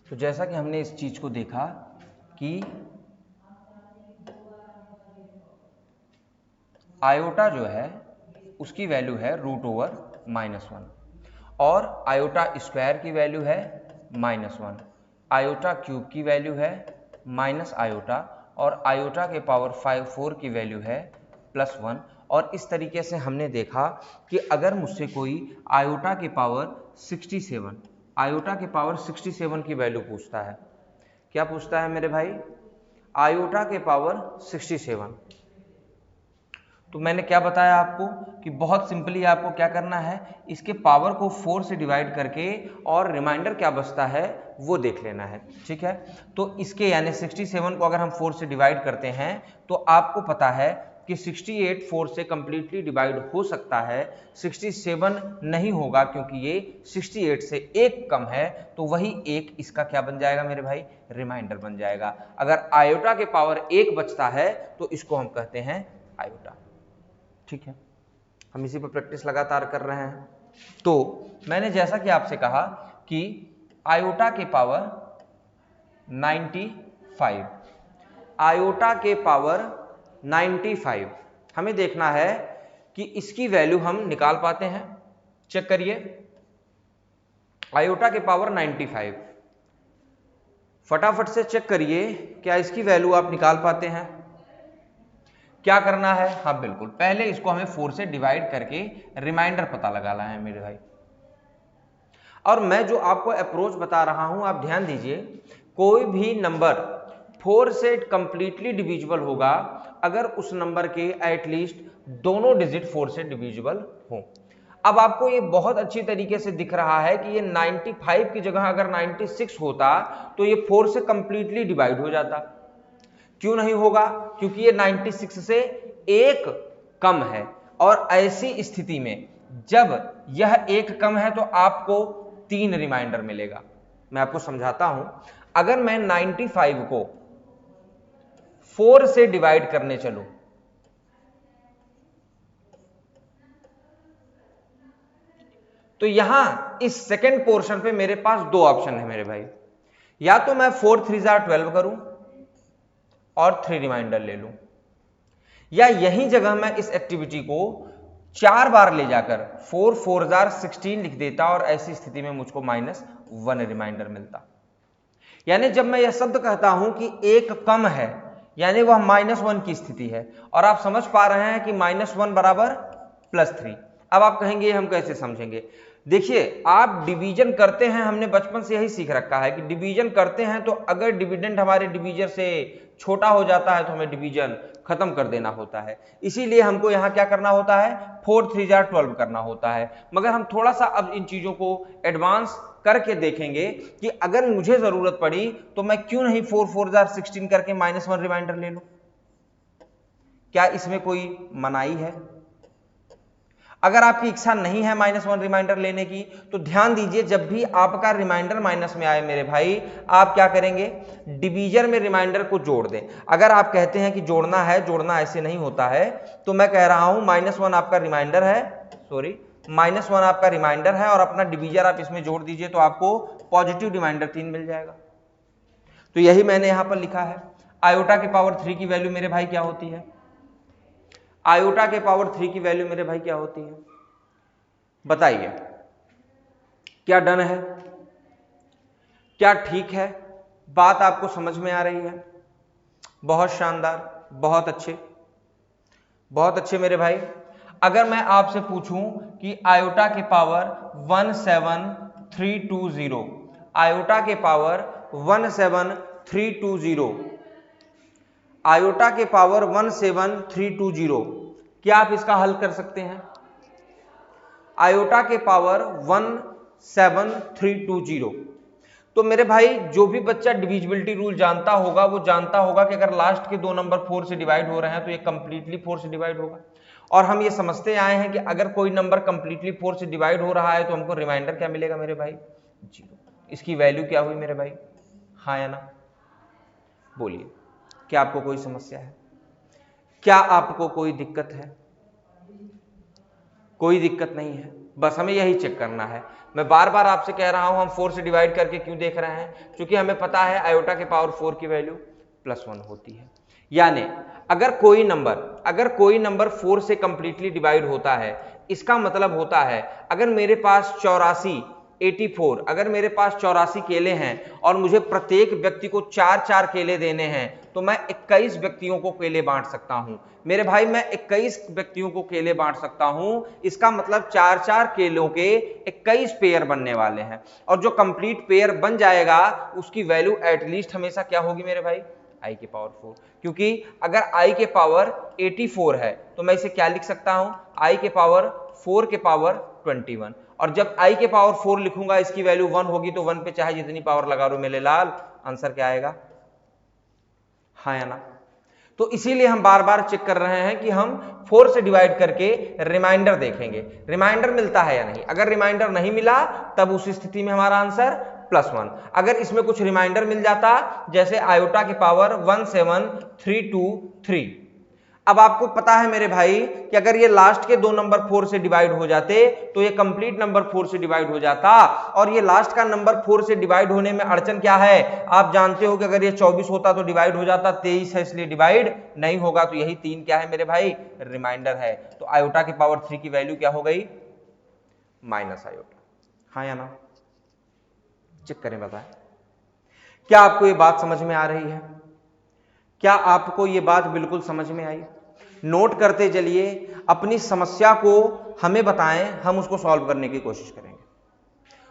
तो जैसा कि हमने इस चीज को देखा कि आयोटा जो है उसकी वैल्यू है √/-1 और आयोटा स्क्वायर की वैल्यू है -1, आयोटा क्यूब की वैल्यू है माइनस आयोटा और आयोटा के पावर 4 की वैल्यू है +1। और इस तरीके से हमने देखा कि अगर मुझसे कोई आयोटा के पावर 67 की वैल्यू पूछता है, क्या पूछता है मेरे भाई? आयोटा के पावर 67। तो मैंने क्या बताया आपको कि बहुत सिंपली आपको क्या करना है, इसके पावर को 4 से डिवाइड करके और रिमाइंडर क्या बचता है वो देख लेना है। ठीक है, तो इसके यानी 67 को अगर हम 4 से डिवाइड करते हैं तो आपको पता है कि 68 4 से कंप्लीटली डिवाइड हो सकता है, 67 नहीं होगा क्योंकि ये 68 से एक कम है, तो वही एक इसका क्या बन जाएगा मेरे भाई? रिमाइंडर बन जाएगा। अगर आयोटा के पावर 1 बचता है तो इसको हम कहते हैं आयोटा। ठीक है, हम इसी पर प्रैक्टिस लगातार कर रहे हैं। तो मैंने जैसा कि आपसे कहा कि आयोटा के पावर 95, आयोटा के पावर 95 हमें देखना है कि इसकी वैल्यू हम निकाल पाते हैं। चेक करिए, आयोटा के पावर 95, फटाफट से चेक करिए क्या इसकी वैल्यू आप निकाल पाते हैं। क्या करना है? हाँ बिल्कुल, पहले इसको हमें 4 से डिवाइड करके रिमाइंडर पता लगाना है मेरे भाई। और मैं जो आपको अप्रोच बता रहा हूं आप ध्यान दीजिए, कोई भी नंबर 4 से कंप्लीटली डिविजिबल होगा अगर उस नंबर के एटलीस्ट दोनों डिजिट 4 से डिविजिबल हो। अब आपको ये बहुत अच्छी तरीके से दिख रहा है कि ये 95 की जगह अगर 96 होता तो ये 4 से कंप्लीटली डिवाइड हो जाता। क्यों नहीं होगा? क्योंकि ये 96 से एक कम है, और ऐसी स्थिति में जब यह एक कम है तो आपको 3 रिमाइंडर मिलेगा। मैं आपको समझाता हूं, अगर मैं 95 को 4 से डिवाइड करने चलूं तो यहां इस सेकेंड पोर्शन पे मेरे पास 2 ऑप्शन है मेरे भाई, या तो मैं 4 3 12 करूं और 3 रिमाइंडर ले लूं, या यही जगह मैं इस एक्टिविटी को 4 बार ले जाकर 4 4 16 लिख देता और ऐसी स्थिति में मुझको -1 रिमाइंडर मिलता। यानी जब मैं यह शब्द कहता हूं कि एक कम है यानी वह -1 की स्थिति है, और आप समझ पा रहे हैं कि -1 बराबर +3। अब आप कहेंगे हम कैसे समझेंगे? देखिए, आप डिवीजन करते हैं, हमने बचपन से यही सीख रखा है कि डिवीजन करते हैं तो अगर डिविडेंड हमारे डिवीजर से छोटा हो जाता है तो हमें डिवीजन खत्म कर देना होता है। इसीलिए हमको यहां क्या करना होता है? 4 3 12 करना होता है। मगर हम थोड़ा सा अब इन चीजों को एडवांस करके देखेंगे कि अगर मुझे जरूरत पड़ी तो मैं क्यों नहीं 4 4 16 करके -1 रिमाइंडर ले लूं। क्या इसमें कोई मनाही है? अगर आपकी इच्छा नहीं है -1 रिमाइंडर लेने की तो ध्यान दीजिए, जब भी आपका रिमाइंडर माइनस में आए मेरे भाई, आप क्या करेंगे? डिवीजर में रिमाइंडर को जोड़ दें। अगर आप कहते हैं कि जोड़ना है, जोड़ना ऐसे नहीं होता है, तो मैं कह रहा हूं -1 आपका रिमाइंडर है, सॉरी -1 आपका रिमाइंडर है और अपना डिवीजर आप इसमें जोड़ दीजिए तो आपको पॉजिटिव रिमाइंडर 3 मिल जाएगा। तो यही मैंने यहां पर लिखा है। आयोटा के पावर 3 की वैल्यू मेरे भाई क्या होती है? आयोटा के पावर 3 की वैल्यू मेरे भाई क्या होती है? बताइए, क्या डन है? क्या ठीक है? बात आपको समझ में आ रही है? बहुत शानदार, बहुत अच्छे, बहुत अच्छे मेरे भाई। अगर मैं आपसे पूछूं कि आयोटा के पावर 17320, आयोटा के पावर 17320, आयोटा के पावर 17320, क्या आप इसका हल कर सकते हैं? आयोटा के पावर 17320, तो मेरे भाई जो भी बच्चा डिविजिबिलिटी रूल जानता होगा वो जानता होगा कि अगर लास्ट के 2 नंबर 4 से डिवाइड हो रहे हैं तो ये कंप्लीटली 4 से डिवाइड होगा। और हम ये समझते आए हैं कि अगर कोई नंबर कंप्लीटली 4 से डिवाइड हो रहा है तो हमको रिमाइंडर क्या मिलेगा मेरे भाई? 0। इसकी वैल्यू क्या हुई मेरे भाई? हाँ या ना? बोलिए, क्या आपको कोई समस्या है? क्या आपको कोई दिक्कत है? कोई दिक्कत नहीं है, बस हमें यही चेक करना है। मैं बार बार आपसे कह रहा हूं हम 4 से डिवाइड करके क्यों देख रहे हैं? क्योंकि हमें पता है आयोटा के पावर 4 की वैल्यू +1 होती है। यानी अगर कोई नंबर 4 से कंप्लीटली डिवाइड होता है, इसका मतलब होता है अगर मेरे पास 84 अगर मेरे पास 84 केले हैं और मुझे प्रत्येक व्यक्ति को 4-4 केले देने हैं तो मैं 21 व्यक्तियों को केले बांट सकता हूं। मेरे भाई मैं 21 व्यक्तियों को केले बांट सकता हूं, इसका मतलब 4-4 केलों के 21 पेयर बनने वाले हैं। और जो कंप्लीट पेयर बन जाएगा उसकी वैल्यू एटलीस्ट हमेशा क्या होगी मेरे भाई? i के पावर 4। क्योंकि अगर i के पावर 84 है तो मैं इसे क्या लिख सकता हूं? i के पावर 4 के पावर 21। और जब i के पावर 4 लिखूंगा इसकी वैल्यू 1 होगी तो 1 पे चाहे जितनी पावर लगा लो मेरे लाल, आंसर क्या आएगा? हाँ या ना? तो इसीलिए हम बार बार चेक कर रहे हैं कि हम 4 से डिवाइड करके रिमाइंडर देखेंगे, रिमाइंडर मिलता है या नहीं। अगर रिमाइंडर नहीं मिला तब उस स्थिति में हमारा आंसर +1। अगर इसमें कुछ रिमाइंडर मिल जाता जैसे आयोटा के पावर 17323, अब आपको पता है मेरे भाई कि अगर ये लास्ट के 2 नंबर 4 से डिवाइड हो जाते तो ये कंप्लीट नंबर 4 से डिवाइड हो जाता। और ये लास्ट का नंबर 4 से डिवाइड होने में अड़चन क्या है? आप जानते हो कि अगर ये 24 होता तो डिवाइड हो जाता, 23 है इसलिए डिवाइड नहीं होगा। तो यही 3 क्या है मेरे भाई? रिमाइंडर है। तो आयोटा के पावर 3 की वैल्यू क्या हो गई? Minus iota. हाँ या ना? चेक करें, बताएं क्या आपको ये बात समझ में आ रही है? क्या आपको ये बात बिल्कुल समझ में आई? नोट करते चलिए, अपनी समस्या को हमें बताएं, हम उसको सॉल्व करने की कोशिश करेंगे।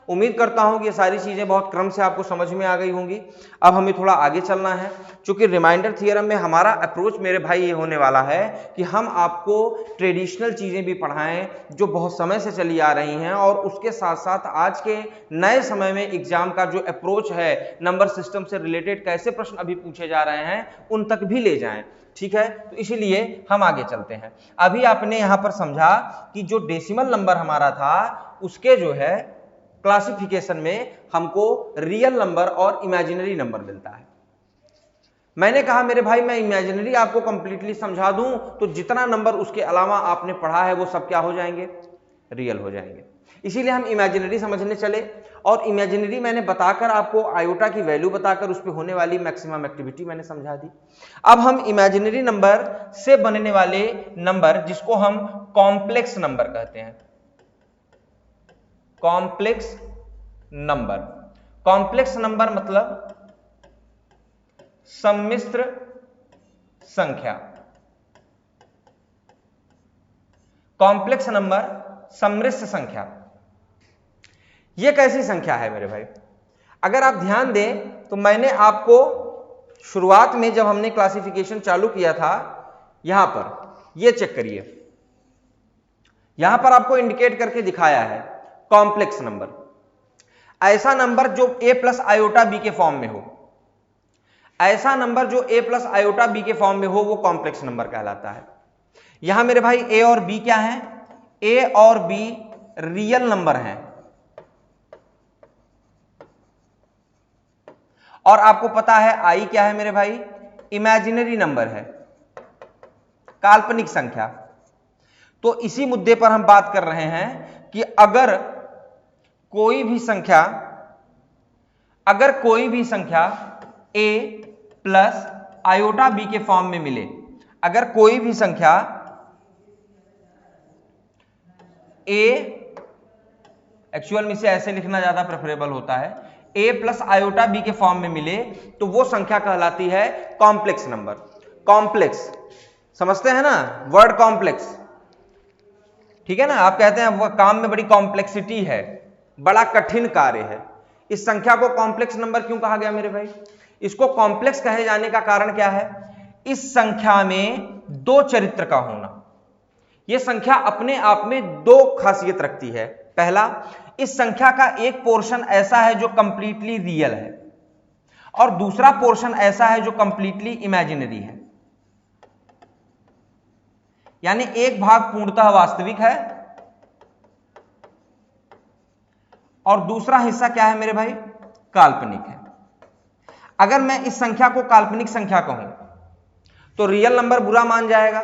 उम्मीद करता हूं कि ये सारी चीजें बहुत क्रम से आपको समझ में आ गई होंगी। अब हमें थोड़ा आगे चलना है, क्योंकि रिमाइंडर थ्योरम में हमारा अप्रोच मेरे भाई ये होने वाला है कि हम आपको ट्रेडिशनल चीजें भी पढ़ाएं जो बहुत समय से चली आ रही हैं, और उसके साथ साथ आज के नए समय में एग्जाम का जो अप्रोच है, नंबर सिस्टम से रिलेटेड कैसे प्रश्न अभी पूछे जा रहे हैं उन तक भी ले जाएं। ठीक है, तो इसीलिए हम आगे चलते हैं। अभी आपने यहां पर समझा कि जो डेसिमल नंबर हमारा था उसके जो है क्लासिफिकेशन में हमको रियल नंबर और इमेजिनरी नंबर मिलता है। मैंने कहा मेरे भाई मैं इमेजिनरी आपको कंप्लीटली समझा दूं तो जितना नंबर उसके अलावा आपने पढ़ा है वो सब क्या हो जाएंगे? रियल हो जाएंगे। इसीलिए हम इमेजिनरी समझने चले, और इमेजिनरी मैंने बताकर आपको आयोटा की वैल्यू बताकर उस पर होने वाली मैक्सिमम एक्टिविटी मैंने समझा दी। अब हम इमेजिनरी नंबर से बनने वाले नंबर जिसको हम कॉम्प्लेक्स नंबर कहते हैं, कॉम्प्लेक्स नंबर। कॉम्प्लेक्स नंबर मतलब सम्मिश्र संख्या। कॉम्प्लेक्स नंबर सम्मिश्र संख्या, यह कैसी संख्या है मेरे भाई? अगर आप ध्यान दें तो मैंने आपको शुरुआत में जब हमने क्लासिफिकेशन चालू किया था, यहां पर यह चेक करिए, यहां पर आपको इंडिकेट करके दिखाया है कॉम्प्लेक्स नंबर, ऐसा नंबर जो a प्लस आयोटा b के फॉर्म में हो। ऐसा नंबर जो a प्लस आयोटा b के फॉर्म में हो वो कॉम्प्लेक्स नंबर कहलाता है। यहां मेरे भाई a और b क्या है? a और b रियल नंबर हैं, और आपको पता है i क्या है मेरे भाई? इमेजिनरी नंबर है, काल्पनिक संख्या। तो इसी मुद्दे पर हम बात कर रहे हैं कि अगर कोई भी संख्या a प्लस आयोटा b के फॉर्म में मिले, अगर कोई भी संख्या a, एक्चुअल में इसे ऐसे लिखना ज्यादा प्रेफरेबल होता है, a प्लस आयोटा b के फॉर्म में मिले तो वो संख्या कहलाती है कॉम्प्लेक्स नंबर। कॉम्प्लेक्स समझते हैं ना वर्ड कॉम्प्लेक्स? ठीक है ना, आप कहते हैं वो काम में बड़ी कॉम्प्लेक्सिटी है, बड़ा कठिन कार्य है। इस संख्या को कॉम्प्लेक्स नंबर क्यों कहा गया मेरे भाई? इसको कॉम्प्लेक्स कहे जाने का कारण क्या है? इस संख्या में दो चरित्र का होना। यह संख्या अपने आप में दो खासियत रखती है। पहला, इस संख्या का एक पोर्शन ऐसा है जो कंप्लीटली रियल है और दूसरा पोर्शन ऐसा है जो कंप्लीटली इमेजिनरी है। यानी एक भाग पूर्णतः वास्तविक है और दूसरा हिस्सा क्या है मेरे भाई, काल्पनिक है। अगर मैं इस संख्या को काल्पनिक संख्या कहूं तो रियल नंबर बुरा मान जाएगा,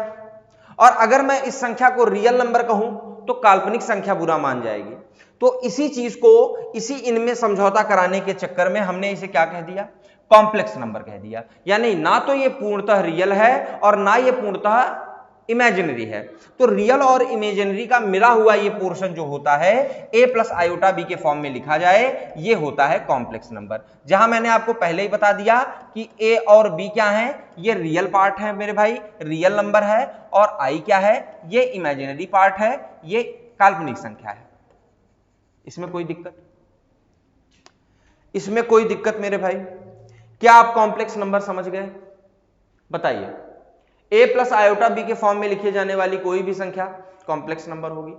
और अगर मैं इस संख्या को रियल नंबर कहूं तो काल्पनिक संख्या बुरा मान जाएगी। तो इसी चीज को, इसी इनमें समझौता कराने के चक्कर में हमने इसे क्या कह दिया, कॉम्प्लेक्स नंबर कह दिया। यानी ना तो ये पूर्णतः रियल है और ना ये पूर्णतः इमेजिनरी है। तो रियल और इमेजिनरी का मिला हुआ ये पोर्शन जो होता है a प्लस आयोटा बी के फॉर्म में लिखा जाए, ये होता है कॉम्प्लेक्स नंबर। जहां मैंने आपको पहले ही बता दिया कि a और b क्या है, ये रियल पार्ट है मेरे भाई, रियल नंबर है, और i क्या है, ये इमेजिनरी पार्ट है, ये काल्पनिक संख्या है। इसमें कोई दिक्कत, इसमें कोई दिक्कत मेरे भाई? क्या आप कॉम्प्लेक्स नंबर समझ गए? बताइए। a प्लस आयोटा बी के फॉर्म में लिखी जाने वाली कोई भी संख्या कॉम्प्लेक्स नंबर होगी।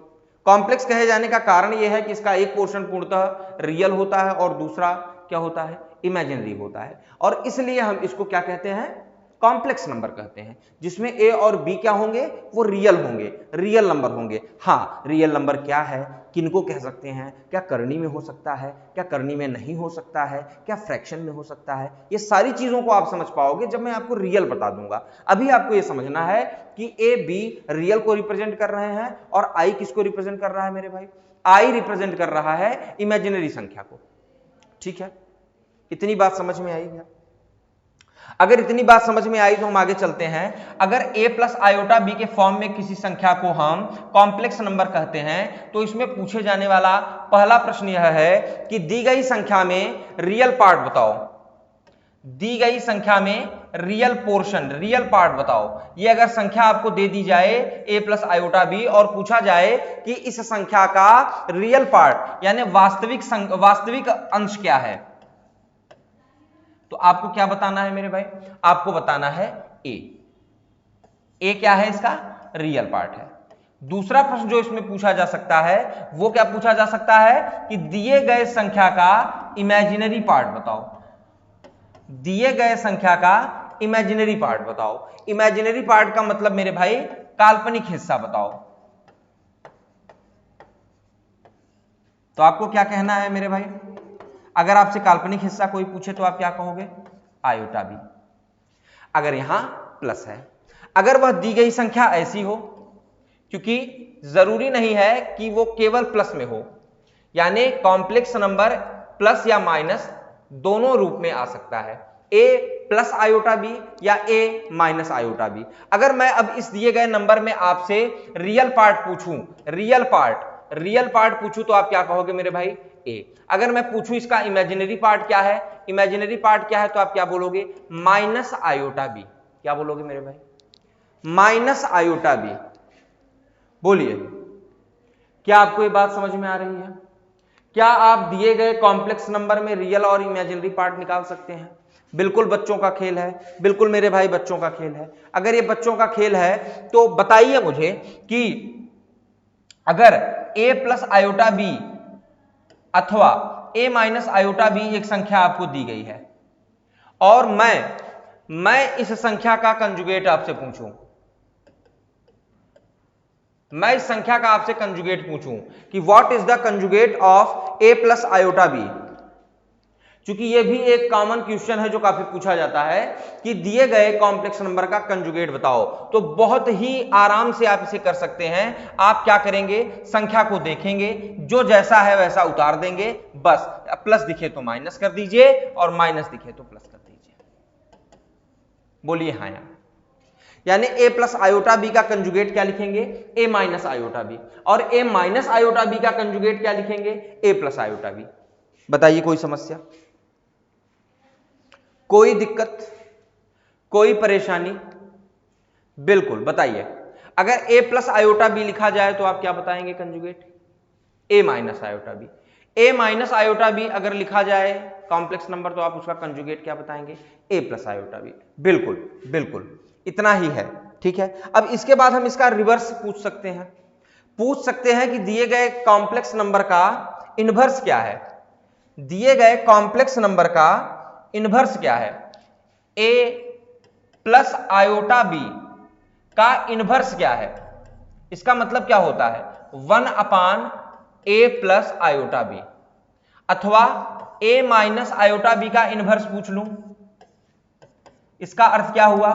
कॉम्प्लेक्स कहे जाने का कारण यह है कि इसका एक पोर्शन पूर्णतः रियल होता है और दूसरा क्या होता है, इमेजिनरी होता है, और इसलिए हम इसको क्या कहते हैं, कॉम्प्लेक्स नंबर कहते हैं, जिसमें a और b क्या होंगे, वो रियल होंगे, रियल नंबर होंगे। हाँ, रियल नंबर क्या है, किनको कह सकते हैं, क्या करनी में हो सकता है, क्या करनी में नहीं हो सकता है, क्या फ्रैक्शन में हो सकता है, ये सारी चीजों को आप समझ पाओगे जब मैं आपको रियल बता दूंगा। अभी आपको ये समझना है कि a b रियल को रिप्रेजेंट कर रहे हैं और i किसको रिप्रेजेंट कर रहा है मेरे भाई, i रिप्रेजेंट कर रहा है इमेजिनरी संख्या को। ठीक है, इतनी बात समझ में आई क्या? अगर इतनी बात समझ में आई तो हम आगे चलते हैं। अगर a प्लस आयोटा बी के फॉर्म में किसी संख्या को हम कॉम्प्लेक्स नंबर कहते हैं तो इसमें पूछे जाने वाला पहला प्रश्न यह है कि दी गई संख्या में रियल पार्ट बताओ, दी गई संख्या में रियल पोर्शन, रियल पार्ट बताओ। ये अगर संख्या आपको दे दी जाए a प्लस आयोटा बी और पूछा जाए कि इस संख्या का रियल पार्ट यानी वास्तविक अंश क्या है, तो आपको क्या बताना है मेरे भाई, आपको बताना है a क्या है, इसका रियल पार्ट है। दूसरा प्रश्न जो इसमें पूछा जा सकता है वो क्या पूछा जा सकता है कि दिए गए संख्या का इमेजिनरी पार्ट बताओ, दिए गए संख्या का इमेजिनरी पार्ट बताओ। इमेजिनरी पार्ट का मतलब मेरे भाई काल्पनिक हिस्सा बताओ। तो आपको क्या कहना है मेरे भाई, अगर आपसे काल्पनिक हिस्सा कोई पूछे तो आप क्या कहोगे, आयोटा बी। अगर यहां प्लस है, अगर वह दी गई संख्या ऐसी हो, क्योंकि जरूरी नहीं है कि वो केवल प्लस में हो, यानी कॉम्प्लेक्स नंबर प्लस या माइनस दोनों रूप में आ सकता है, a प्लस आयोटा बी या a माइनस आयोटा बी। अगर मैं अब इस दिए गए नंबर में आपसे रियल पार्ट पूछूं, रियल पार्ट पूछूं तो आप क्या कहोगे मेरे भाई, a। अगर मैं पूछूं इसका इमेजिनरी पार्ट क्या है, इमेजिनरी पार्ट क्या है, तो आप क्या बोलोगे, माइनस आयोटा बी। क्या बोलोगे मेरे भाई, माइनस आयोटा बी। बोलिए, क्या आपको ये बात समझ में आ रही है? क्या आप दिए गए कॉम्प्लेक्स नंबर में रियल और इमेजिनरी पार्ट निकाल सकते हैं? बिल्कुल बच्चों का खेल है, बिल्कुल मेरे भाई बच्चों का खेल है। अगर ये बच्चों का खेल है तो बताइए मुझे कि अगर a प्लस आयोटा बी अथवा a माइनस आयोटा बी एक संख्या आपको दी गई है और मैं इस संख्या का कंजुगेट आपसे पूछूं, मैं इस संख्या का आपसे कंजुगेट पूछूं कि what is the conjugate of a plus iota b. क्योंकि ये भी एक कॉमन क्वेश्चन है जो काफी पूछा जाता है कि दिए गए कॉम्प्लेक्स नंबर का कंजुगेट बताओ। तो बहुत ही आराम से आप इसे कर सकते हैं। आप क्या करेंगे, संख्या को देखेंगे, जो जैसा है वैसा उतार देंगे, बस प्लस दिखे तो माइनस कर दीजिए और माइनस दिखे तो प्लस कर दीजिए। बोलिए हाँ यार, यानी a प्लस आयोटा बी का कंजुगेट क्या लिखेंगे, a माइनस आयोटा बी, और a माइनस आयोटा बी का कंजुगेट क्या लिखेंगे, a प्लस आयोटा बी। बताइए कोई समस्या, कोई दिक्कत, कोई परेशानी? बिल्कुल बताइए। अगर a प्लस आयोटा बी लिखा जाए तो आप क्या बताएंगे conjugate, a minus iota b. a minus iota b अगर लिखा जाए कॉम्प्लेक्स नंबर तो आप उसका कंजुगेट क्या बताएंगे, a प्लस आयोटा बी। बिल्कुल बिल्कुल, इतना ही है। ठीक है, अब इसके बाद हम इसका रिवर्स पूछ सकते हैं। पूछ सकते हैं कि दिए गए कॉम्प्लेक्स नंबर का इनवर्स क्या है, दिए गए कॉम्प्लेक्स नंबर का इनवर्स क्या है। a प्लस आयोटा b का इनवर्स क्या है, इसका मतलब क्या होता है 1/a प्लस आयोटा b, अथवा a माइनस आयोटा b का इनवर्स पूछ लूं, इसका अर्थ क्या हुआ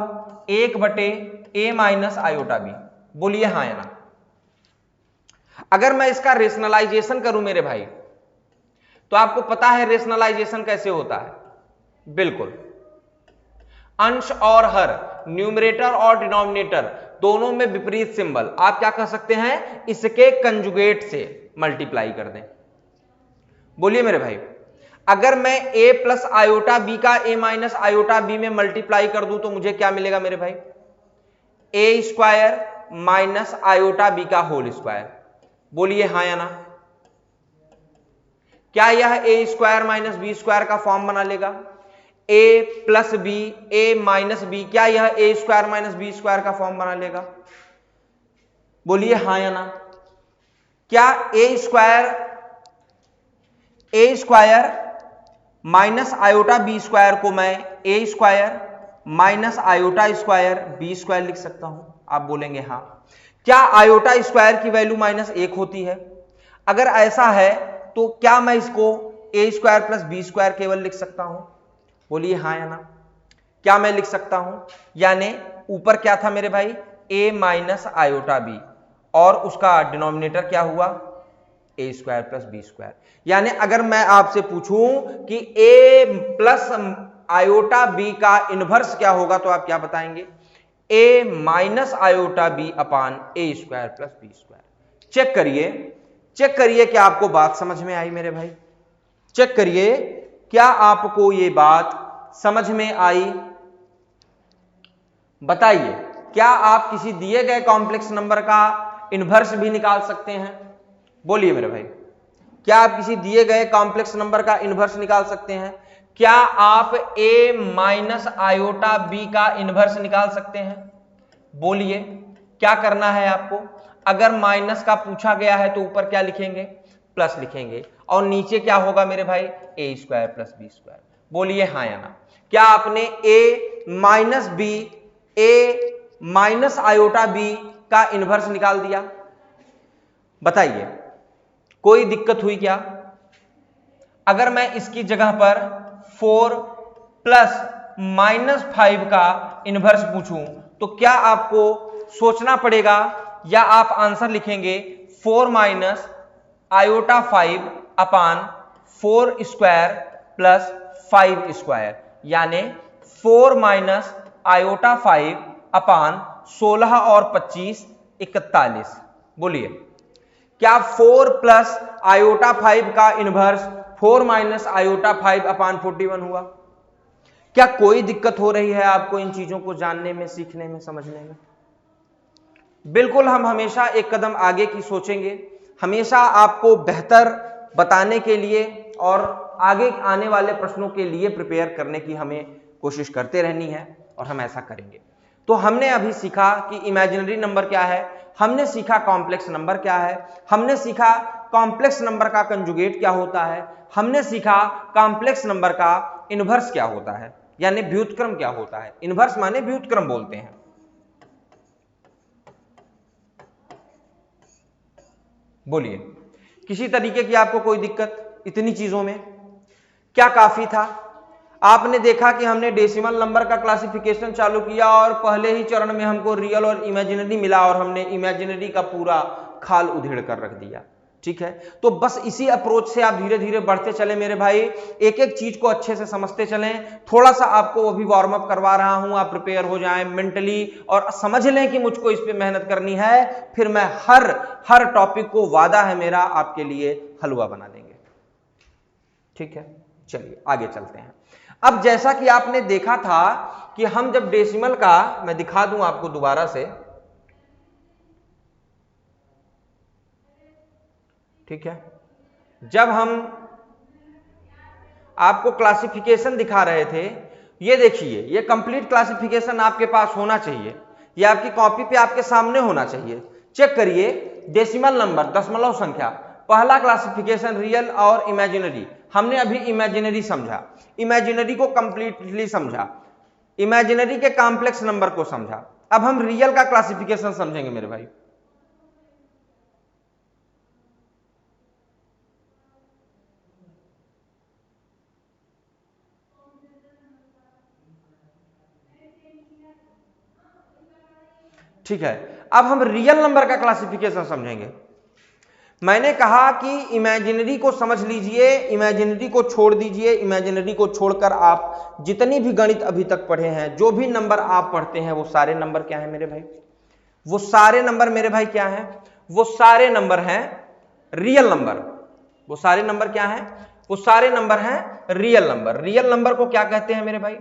1/a माइनस आयोटा b। बोलिए हाँ या ना। अगर मैं इसका रेशनलाइजेशन करूं मेरे भाई, तो आपको पता है रेशनलाइजेशन कैसे होता है, बिल्कुल अंश और हर, न्यूमरेटर और डिनोमिनेटर दोनों में विपरीत सिंबल, आप क्या कर सकते हैं इसके कंजुगेट से मल्टीप्लाई कर दें। बोलिए मेरे भाई, अगर मैं a प्लस आयोटा b का a माइनस आयोटा b में मल्टीप्लाई कर दूं तो मुझे क्या मिलेगा मेरे भाई, a square minus iota b का होल स्क्वायर। बोलिए हाँ या ना। क्या यह a square minus b square का फॉर्म बना लेगा, a plus b a minus b, क्या यह a square minus b square का फॉर्म बना लेगा। बोलिए हाँ या ना। क्या a square minus iota b square को मैं a square minus iota square b square लिख सकता हूं, आप बोलेंगे हाँ। क्या आयोटा स्क्वायर की वैल्यू -1 होती है, अगर ऐसा है तो क्या मैं इसको a square plus b square केवल लिख सकता हूं। बोलिए हाँ या ना। क्या मैं लिख सकता हूं, यानी ऊपर क्या था मेरे भाई a माइनस आयोटा b और उसका डिनोमिनेटर क्या हुआ a square plus b square. यानी अगर मैं आपसे पूछूं कि a प्लस आयोटा b का इनवर्स क्या होगा तो आप क्या बताएंगे, a minus iota b upon a square plus b square. Check करिए क्या आपको बात समझ में आई मेरे भाई, चेक करिए क्या आपको ये बात समझ में आई। बताइए क्या आप किसी दिए गए कॉम्प्लेक्स नंबर का इनवर्स भी निकाल सकते हैं। बोलिए मेरे भाई, क्या आप किसी दिए गए कॉम्प्लेक्स नंबर का इनवर्स निकाल सकते हैं। क्या आप a माइनस आयोटा b का इनवर्स निकाल सकते हैं। बोलिए क्या करना है आपको, अगर माइनस का पूछा गया है तो ऊपर क्या लिखेंगे प्लस लिखेंगे और नीचे क्या होगा मेरे भाई a square plus b square. बोलिए हाँ या ना। क्या आपने a minus b a minus iota b का इनवर्स निकाल दिया। बताइए कोई दिक्कत हुई क्या। अगर मैं इसकी जगह पर 4 प्लस -5 का इनवर्स पूछूं तो क्या आपको सोचना पड़ेगा या आप आंसर लिखेंगे 4 माइनस आयोटा 5 अपान 4 स्क्वायर प्लस 5 स्क्वायर, यानी 4 माइनस आयोटा 5 अपान 16 और 25 41। बोलिए क्या 4 प्लस आयोटा 5 का इनवर्स 4 माइनस आयोटा 5 अपान 41 हुआ। क्या कोई दिक्कत हो रही है आपको इन चीजों को जानने में, सीखने में, समझने में। बिल्कुल हम हमेशा एक कदम आगे की सोचेंगे, हमेशा आपको बेहतर बताने के लिए और आगे आने वाले प्रश्नों के लिए प्रिपेयर करने की हमें कोशिश करते रहनी है और हम ऐसा करेंगे। तो हमने अभी सीखा कि इमेजिनरी नंबर क्या है, हमने सीखा कॉम्प्लेक्स नंबर क्या है, हमने सीखा कॉम्प्लेक्स नंबर का कंजुगेट क्या होता है, हमने सीखा कॉम्प्लेक्स नंबर का इनवर्स क्या होता है यानी व्युत्क्रम क्या होता है। इनवर्स माने व्युत्क्रम बोलते हैं। बोलिए किसी तरीके की आपको कोई दिक्कत इतनी चीजों में, क्या काफी था। आपने देखा कि हमने डेसिमल नंबर का क्लासिफिकेशन चालू किया और पहले ही चरण में हमको रियल और इमेजिनरी मिला और हमने इमेजिनरी का पूरा खाल उधेड़ कर रख दिया। ठीक है, तो बस इसी अप्रोच से आप धीरे धीरे बढ़ते चले मेरे भाई, एक एक चीज को अच्छे से समझते चलें। थोड़ा सा आपको अभी वार्म अप करवा रहा हूं, आप प्रिपेयर हो जाएं मेंटली और समझ लें कि मुझको इस पे मेहनत करनी है, फिर मैं हर टॉपिक को वादा है मेरा आपके लिए हलवा बना देंगे। ठीक है, चलिए आगे चलते हैं। अब जैसा कि आपने देखा था कि हम जब डेसिमल का, मैं दिखा दूं आपको दोबारा से, ठीक है, जब हम आपको क्लासिफिकेशन दिखा रहे थे, ये देखिए ये कंप्लीट क्लासिफिकेशन आपके पास होना चाहिए, ये आपकी कॉपी पे आपके सामने होना चाहिए। चेक करिए डेसिमल नंबर, दशमलव संख्या। पहला क्लासिफिकेशन रियल और इमेजिनरी, हमने अभी इमेजिनरी समझा, इमेजिनरी को कंप्लीटली समझा, इमेजिनरी के कॉम्प्लेक्स नंबर को समझा। अब हम रियल का क्लासिफिकेशन समझेंगे मेरे भाई। ठीक है, अब हम रियल नंबर का क्लासिफिकेशन समझेंगे। मैंने कहा कि इमेजिनरी को समझ लीजिए, इमेजिनरी को छोड़ दीजिए, इमेजिनरी को छोड़कर आप जितनी भी गणित अभी तक पढ़े हैं, जो भी नंबर आप पढ़ते हैं, वो सारे नंबर क्या है मेरे भाई? वो सारे नंबर मेरे भाई क्या है? वो सारे नंबर हैं रियल नंबर। वो सारे नंबर क्या हैं? वो सारे नंबर हैं रियल नंबर। रियल नंबर को क्या कहते हैं मेरे भाई?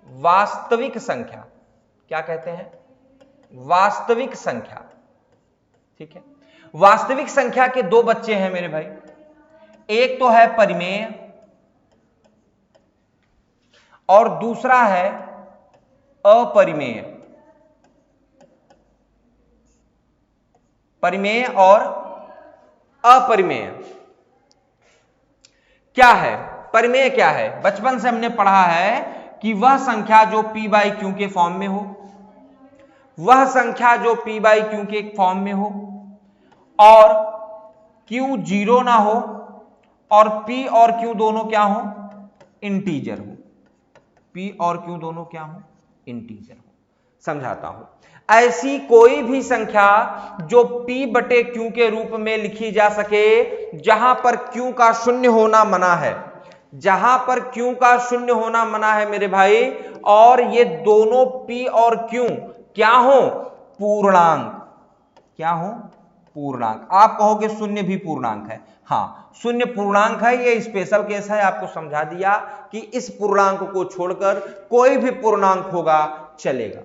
वास्तविक संख्या। क्या कहते हैं? वास्तविक संख्या। ठीक है, वास्तविक संख्या के दो बच्चे हैं मेरे भाई, एक तो है परिमेय और दूसरा है अपरिमेय। परिमेय और अपरिमेय क्या है? परिमेय क्या है? बचपन से हमने पढ़ा है कि वह संख्या जो p बाई क्यू के फॉर्म में हो, वह संख्या जो p बाई क्यू के फॉर्म में हो और q जीरो ना हो और p और q दोनों क्या हो? इंटीजर हो। p और q दोनों क्या हो? इंटीजर हो। समझाता हूं, ऐसी कोई भी संख्या जो p बटे q के रूप में लिखी जा सके, जहां पर q का शून्य होना मना है, जहां पर q का शून्य होना मना है मेरे भाई, और ये दोनों p और q क्या हो? पूर्णांक। क्या हो? पूर्णांक। आप कहोगे शून्य भी पूर्णांक है, हाँ शून्य पूर्णांक है, ये स्पेशल केस है, आपको समझा दिया कि इस पूर्णांक को छोड़कर कोई भी पूर्णांक होगा चलेगा।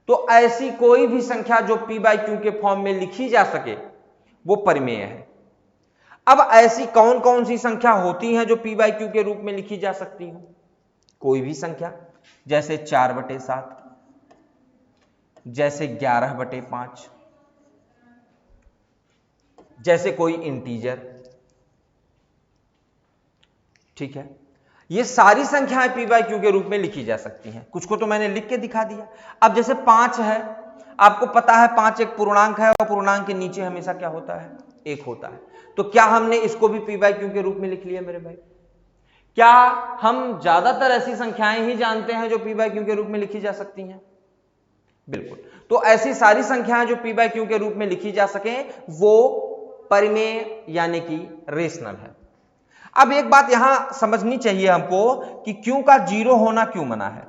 तो ऐसी कोई भी संख्या जो p बाई क्यू के फॉर्म में लिखी जा सके वो परिमेय है। अब ऐसी कौन कौन सी संख्या होती हैं जो p बाई क्यू के रूप में लिखी जा सकती हो? कोई भी संख्या, जैसे 4/7, जैसे 11/5, जैसे कोई इंटीजर। ठीक है, ये सारी संख्याएं p बाई क्यू के रूप में लिखी जा सकती हैं। कुछ को तो मैंने लिख के दिखा दिया। अब जैसे 5 है, आपको पता है 5 एक पूर्णांक है और पूर्णांक के नीचे हमेशा क्या होता है? 1 होता है। तो क्या हमने इसको भी p बाई क्यू के रूप में लिख लिया मेरे भाई? क्या हम ज्यादातर ऐसी संख्याएं ही जानते हैं जो p बाई क्यू के रूप में लिखी जा सकती हैं? बिल्कुल। तो ऐसी सारी संख्याएं जो p बाई क्यू के रूप में लिखी जा सके वो परिमेय यानी कि रेशनल है। अब एक बात यहां समझनी चाहिए हमको कि q का जीरो होना क्यों मना है?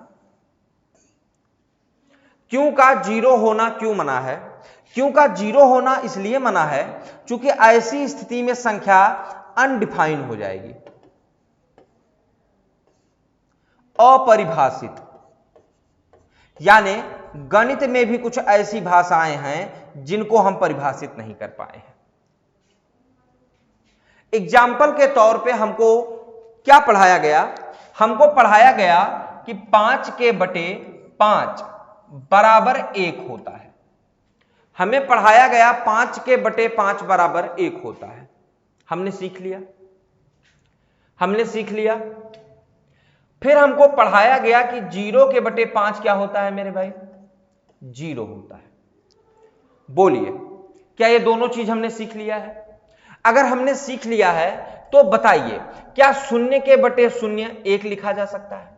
q का जीरो होना क्यों मना है? q का जीरो होना इसलिए मना है क्योंकि ऐसी स्थिति में संख्या अनडिफाइंड हो जाएगी, अपरिभाषित। यानी गणित में भी कुछ ऐसी भाषाएं हैं जिनको हम परिभाषित नहीं कर पाए हैं। एग्जाम्पल के तौर पे हमको क्या पढ़ाया गया? हमको पढ़ाया गया कि 5 के बटे 5 बराबर 1 होता है। हमें पढ़ाया गया 5 के बटे 5 बराबर 1 होता है। हमने सीख लिया, हमने सीख लिया। फिर हमको पढ़ाया गया कि 0 के बटे 5 क्या होता है मेरे भाई? 0 होता है। बोलिए, क्या ये दोनों चीज हमने सीख लिया है? अगर हमने सीख लिया है तो बताइए, क्या 0 के बटे 0 1 लिखा जा सकता है?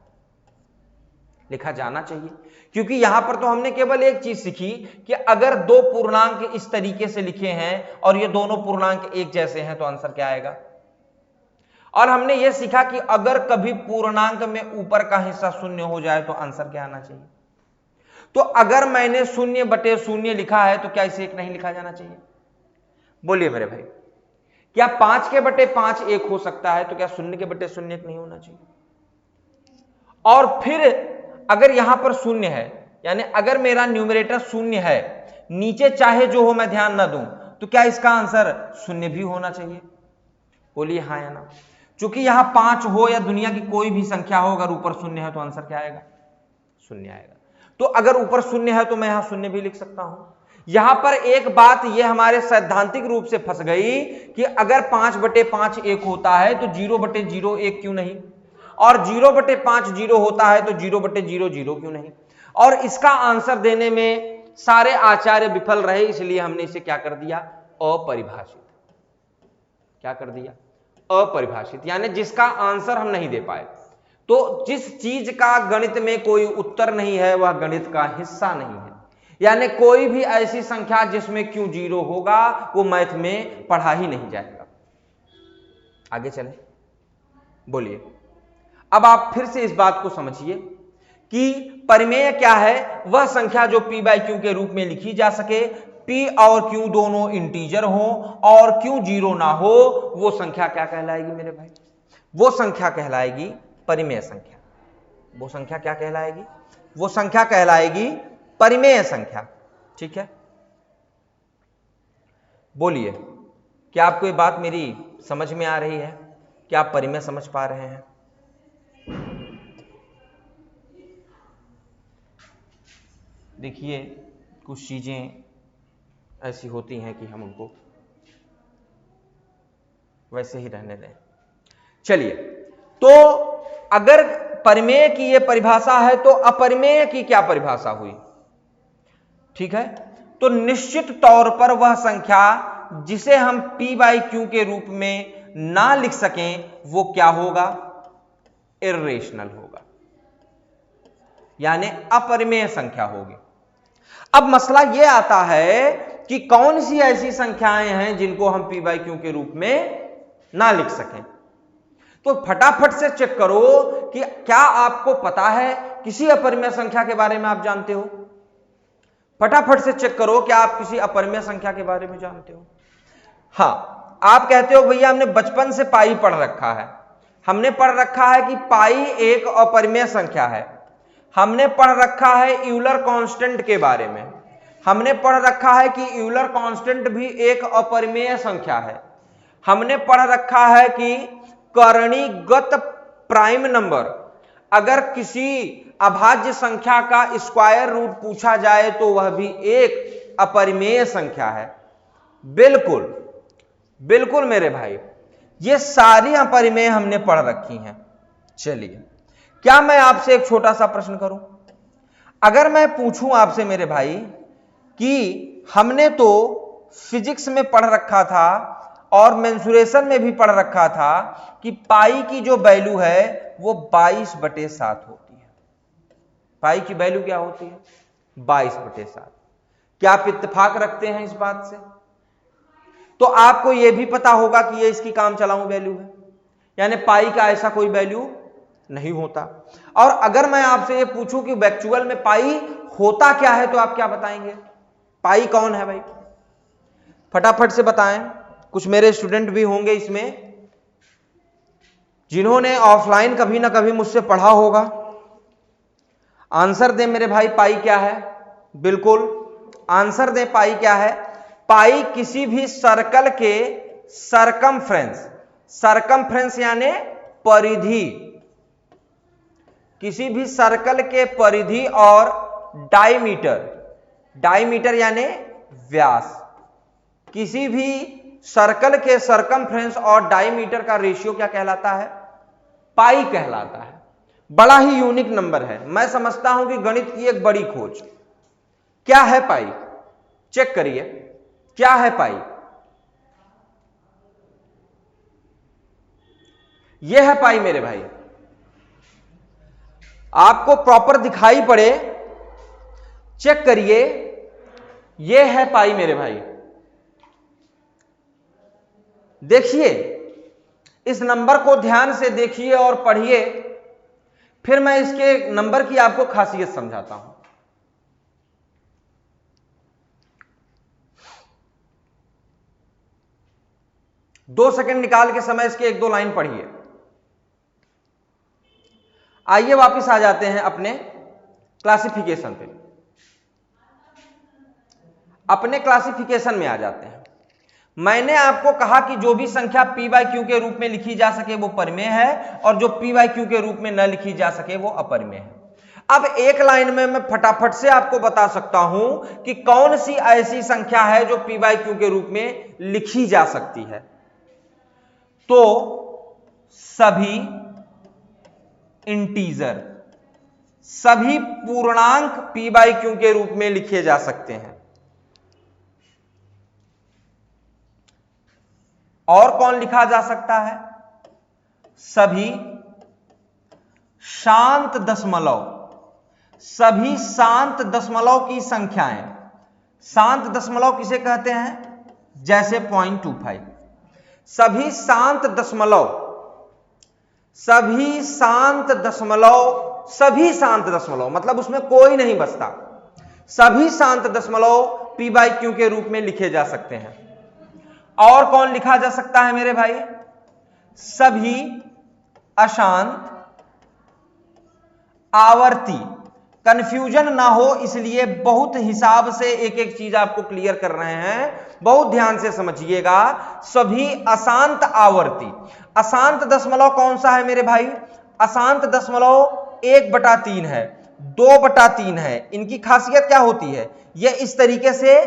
लिखा जाना चाहिए, क्योंकि यहां पर तो हमने केवल एक चीज सीखी कि अगर दो पूर्णांक इस तरीके से लिखे हैं और ये दोनों पूर्णांक एक जैसे हैं तो आंसर क्या आएगा। और हमने यह सीखा कि अगर कभी पूर्णांक में ऊपर का हिस्सा 0 हो जाए तो आंसर क्या आना चाहिए। तो अगर मैंने 0 बटे 0 लिखा है तो क्या इसे 1 नहीं लिखा जाना चाहिए? बोलिए मेरे भाई, क्या 5 के बटे 5 1 हो सकता है तो क्या 0 के बटे 0 1 नहीं होना चाहिए? और फिर अगर यहां पर 0 है, यानी अगर मेरा न्यूमरेटर 0 है, नीचे चाहे जो हो मैं ध्यान ना दूं, तो क्या इसका आंसर 0 भी होना चाहिए? बोलिए हाँ या ना। चूंकि यहां 5 हो या दुनिया की कोई भी संख्या हो, अगर ऊपर 0 है तो आंसर क्या आएगा? 0 आएगा। तो अगर ऊपर 0 है तो मैं यहां 0 भी लिख सकता हूं। यहां पर एक बात ये हमारे सैद्धांतिक रूप से फंस गई कि अगर 5/5 1 होता है तो 0/0 1 क्यों नहीं, और 0/5 0 होता है तो 0/0 0 क्यों नहीं। और इसका आंसर देने में सारे आचार्य विफल रहे, इसलिए हमने इसे क्या कर दिया, अपरिभाषित। क्या कर दिया, अपरिभाषित, यानी जिसका आंसर हम नहीं दे पाए। तो जिस चीज का गणित में कोई उत्तर नहीं है वह गणित का हिस्सा नहीं है, यानी कोई भी ऐसी संख्या जिसमें क्यों 0 होगा वो मैथ में पढ़ा ही नहीं जाएगा। आगे चले, बोलिए। अब आप फिर से इस बात को समझिए कि परिमेय क्या है, वह संख्या जो p बाई क्यू के रूप में लिखी जा सके, p और q दोनों इंटीजर हो और q 0 ना हो, वो संख्या क्या कहलाएगी मेरे भाई, वो संख्या कहलाएगी परिमेय संख्या। वो संख्या क्या कहलाएगी, वो संख्या कहलाएगी परिमेय संख्या। ठीक है, बोलिए, क्या आपको ये बात मेरी समझ में आ रही है, क्या आप परिमेय समझ पा रहे हैं? देखिए कुछ चीजें ऐसी होती हैं कि हम उनको वैसे ही रहने दें। चलिए, तो अगर परिमेय की ये परिभाषा है तो अपरिमेय की क्या परिभाषा हुई? ठीक है, तो निश्चित तौर पर वह संख्या जिसे हम p बाई क्यू के रूप में ना लिख सकें वो क्या होगा, इर्रेशनल होगा, यानी अपरिमेय संख्या होगी। अब मसला यह आता है कि कौन सी ऐसी संख्याएं हैं जिनको हम p बाई क्यू के रूप में ना लिख सकें। तो फटाफट से चेक करो कि क्या आपको पता है किसी अपरिमेय संख्या के बारे में आप जानते हो। फटाफट से चेक करो क्या आप किसी अपरिमेय संख्या के बारे में जानते हो। हाँ, आप कहते हो भैया हमने बचपन से पाई पढ़ रखा है, हमने पढ़ रखा है कि पाई एक अपरिमेय संख्या है, हमने पढ़ रखा है यूलर कांस्टेंट के बारे में, हमने पढ़ रखा है कि यूलर कांस्टेंट भी एक अपरिमेय संख्या है, हमने पढ़ रखा है कि करणीगत प्राइम नंबर, अगर किसी अभाज्य संख्या का स्क्वायर रूट पूछा जाए तो वह भी एक अपरिमेय संख्या है। बिल्कुल बिल्कुल मेरे भाई, ये सारी अपरिमेय हमने पढ़ रखी हैं। चलिए, क्या मैं आपसे एक छोटा सा प्रश्न करूं? अगर मैं पूछूं आपसे मेरे भाई कि हमने तो फिजिक्स में पढ़ रखा था और मेंसुरेशन में भी पढ़ रखा था कि पाई की जो वैल्यू है वो 22/7 होती है। पाई की वैल्यू क्या होती है, 22/7। क्या आप इत्तेफाक रखते हैं इस बात से? तो आपको यह भी पता होगा कि यह इसकी काम चलाऊं वैल्यू है, यानी पाई का ऐसा कोई वैल्यू नहीं होता। और अगर मैं आपसे यह पूछूं कि एक्चुअल में पाई होता क्या है तो आप क्या बताएंगे? पाई कौन है भाई, फटाफट से बताएं। कुछ मेरे स्टूडेंट भी होंगे इसमें जिन्होंने ऑफलाइन कभी ना कभी मुझसे पढ़ा होगा। आंसर दें मेरे भाई, पाई क्या है? बिल्कुल आंसर दें, पाई क्या है? पाई किसी भी सर्कल के सरकमफ्रेंस, सरकमफ्रेंस यानी परिधि, किसी भी सर्कल के परिधि और डायमीटर, डायमीटर यानी व्यास, किसी भी सर्कल के सरकमफ्रेंस और डायमीटर का रेशियो क्या कहलाता है? पाई कहलाता है। बड़ा ही यूनिक नंबर है, मैं समझता हूं कि गणित की एक बड़ी खोज। क्या है पाई? चेक करिए, क्या है पाई? यह है पाई मेरे भाई, आपको प्रॉपर दिखाई पड़े, चेक करिए, यह है पाई मेरे भाई। देखिए, इस नंबर को ध्यान से देखिए और पढ़िए, फिर मैं इसके नंबर की आपको खासियत समझाता हूं। दो सेकंड निकाल के समय इसके एक दो लाइन पढ़िए। आइए वापस आ जाते हैं अपने क्लासिफिकेशन पे, अपने क्लासिफिकेशन में आ जाते हैं। मैंने आपको कहा कि जो भी संख्या p बाई क्यू के रूप में लिखी जा सके वो परिमेय है और जो p बाई क्यू के रूप में न लिखी जा सके वो अपरिमेय है। अब एक लाइन में मैं फटाफट से आपको बता सकता हूं कि कौन सी ऐसी संख्या है जो p बाई क्यू के रूप में लिखी जा सकती है। तो सभी इंटीजर, सभी पूर्णांक p बाई क्यू के रूप में लिखे जा सकते हैं। और कौन लिखा जा सकता है? सभी शांत दशमलव, सभी शांत दशमलव की संख्याएं। शांत दशमलव किसे कहते हैं? जैसे 0.25। सभी शांत दशमलव, सभी शांत दशमलव, सभी शांत दशमलव मतलब उसमें कोई नहीं बचता, सभी शांत दशमलव p बाई क्यू के रूप में लिखे जा सकते हैं। और कौन लिखा जा सकता है मेरे भाई? सभी अशांत आवर्ती। कंफ्यूजन ना हो इसलिए बहुत हिसाब से एक एक चीज आपको क्लियर कर रहे हैं, बहुत ध्यान से समझिएगा। सभी अशांत आवर्ती। अशांत दशमलव कौन सा है मेरे भाई? अशांत दशमलव 1/3 है, 2/3 है। इनकी खासियत क्या होती है? यह इस तरीके से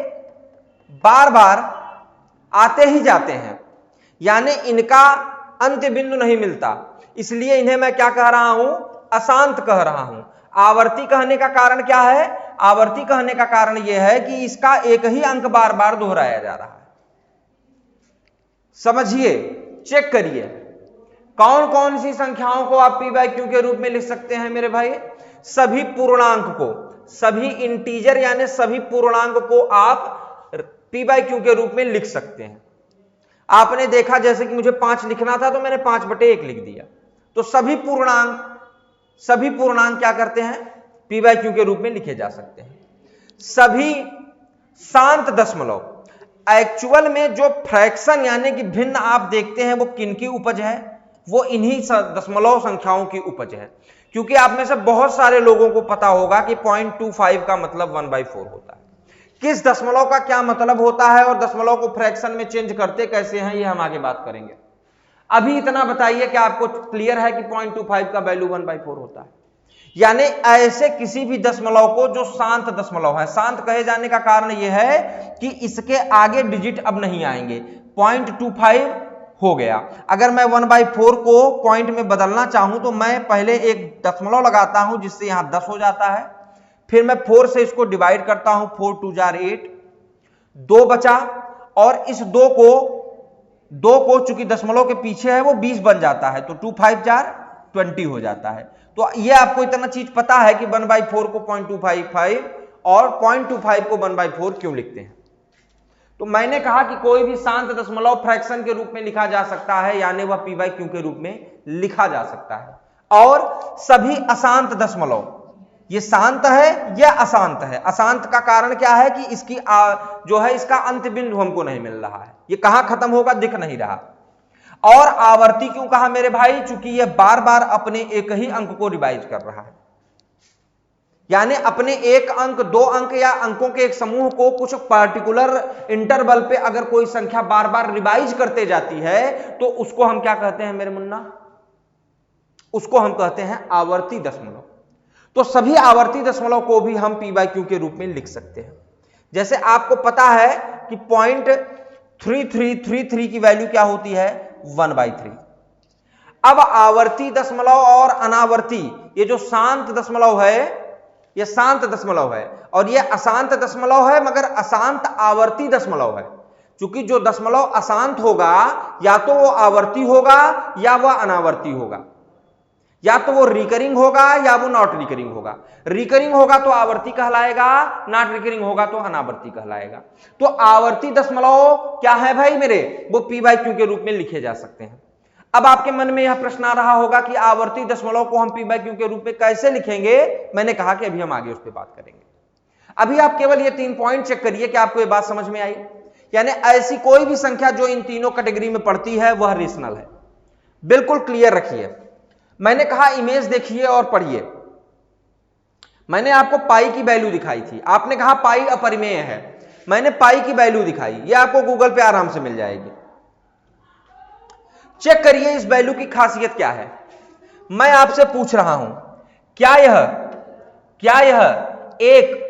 बार बार आते ही जाते हैं, यानी इनका अंत्य बिंदु नहीं मिलता, इसलिए इन्हें मैं क्या कह रहा हूं? अशांत कह रहा हूं। आवर्ती कहने का कारण क्या है? आवर्ती कहने का कारण यह है कि इसका एक ही अंक बार बार दोहराया जा रहा है। समझिए, चेक करिए कौन कौन सी संख्याओं को आप p बाई क्यू के रूप में लिख सकते हैं मेरे भाई? सभी पूर्णांक को, सभी इंटीजर यानी सभी पूर्णांक को आप p बाई क्यू के रूप में लिख सकते हैं। आपने देखा जैसे कि मुझे 5 लिखना था तो मैंने 5/1 लिख दिया। तो सभी पूर्णांक क्या करते हैं? p बाई क्यू के रूप में लिखे जा सकते हैं। सभी शांत दशमलव, एक्चुअल में जो फ्रैक्शन यानी कि भिन्न आप देखते हैं वो किनकी उपज है? वो इन्हीं दशमलव संख्याओं की उपज है। क्योंकि आप में से बहुत सारे लोगों को पता होगा कि 0.25 का मतलब 1/4 होता है। किस दशमलव का क्या मतलब होता है और दशमलव को फ्रैक्शन में चेंज करते कैसे हैं, ये हम आगे बात करेंगे। अभी इतना बताइए कि आपको क्लियर है कि 0.25 का वैल्यू 1/4 होता है। यानी ऐसे किसी भी दशमलव को जो शांत दशमलव है, शांत कहे जाने का कारण यह है कि इसके आगे डिजिट अब नहीं आएंगे। 0.25 हो गया। अगर मैं 1/4 को पॉइंट में बदलना चाहूं तो मैं पहले एक दशमलव लगाता हूं जिससे यहां 10 हो जाता है, फिर मैं 4 से इसको डिवाइड करता हूं, 4 2 जार 8, 2 बचा, और इस 2 को चूंकि दशमलव के पीछे है वो 20 बन जाता है, तो 2 5 जार 20 हो जाता है। तो ये आपको इतना चीज पता है कि 1/4 को 0.255 और 0.25 को 1/4 क्यों लिखते हैं। तो मैंने कहा कि कोई भी शांत दशमलव फ्रैक्शन के रूप में लिखा जा सकता है, यानी वह p बाई क्यू के रूप में लिखा जा सकता है। और सभी अशांत दशमलव, ये शांत है या अशांत है? अशांत का कारण क्या है कि इसकी जो है इसका अंत्य बिंदु हमको नहीं मिल रहा है, ये कहां खत्म होगा दिख नहीं रहा। और आवर्ती क्यों कहा मेरे भाई? चूंकि ये बार बार अपने एक ही अंक को रिवाइज कर रहा है, यानी अपने एक अंक, 2 अंक या अंकों के एक समूह को कुछ पार्टिकुलर इंटरवल पे अगर कोई संख्या बार बार रिवाइज करते जाती है तो उसको हम क्या कहते हैं मेरे मुन्ना? उसको हम कहते हैं आवर्ती दशमलव। तो सभी आवर्ती दशमलव को भी हम p बाई क्यू के रूप में लिख सकते हैं। जैसे आपको पता है कि 0.3333 की वैल्यू क्या होती है? 1/3। अब आवर्ती दशमलव और अनावर्ती, ये जो शांत दशमलव है ये शांत दशमलव है और ये अशांत दशमलव है, मगर अशांत आवर्ती दशमलव है। क्योंकि जो दशमलव अशांत होगा या तो वो आवर्ती होगा या वह अनावर्ती होगा, या तो वो रिकरिंग होगा या वो नॉट रिकरिंग होगा। रिकरिंग होगा तो आवर्ती कहलाएगा, नॉट रिकरिंग होगा तो अनावर्ती कहलाएगा। तो आवर्ती दशमलव क्या है भाई मेरे? वो p बाई क्यू के रूप में लिखे जा सकते हैं। अब आपके मन में यह प्रश्न आ रहा होगा कि आवर्ती दशमलव को हम p बाई क्यू के रूप में कैसे लिखेंगे? मैंने कहा कि अभी हम आगे उस पर बात करेंगे। अभी आप केवल ये 3 पॉइंट चेक करिए कि आपको ये बात समझ में आई। यानी ऐसी कोई भी संख्या जो इन तीनों कैटेगरी में पड़ती है वह रेशनल है। बिल्कुल क्लियर रखिए। मैंने कहा इमेज देखिए और पढ़िए। मैंने आपको पाई की वैल्यू दिखाई थी, आपने कहा पाई अपरिमेय है, मैंने पाई की वैल्यू दिखाई, ये आपको गूगल पे आराम से मिल जाएगी। चेक करिए इस वैल्यू की खासियत क्या है। मैं आपसे पूछ रहा हूं क्या यह क्या यह एक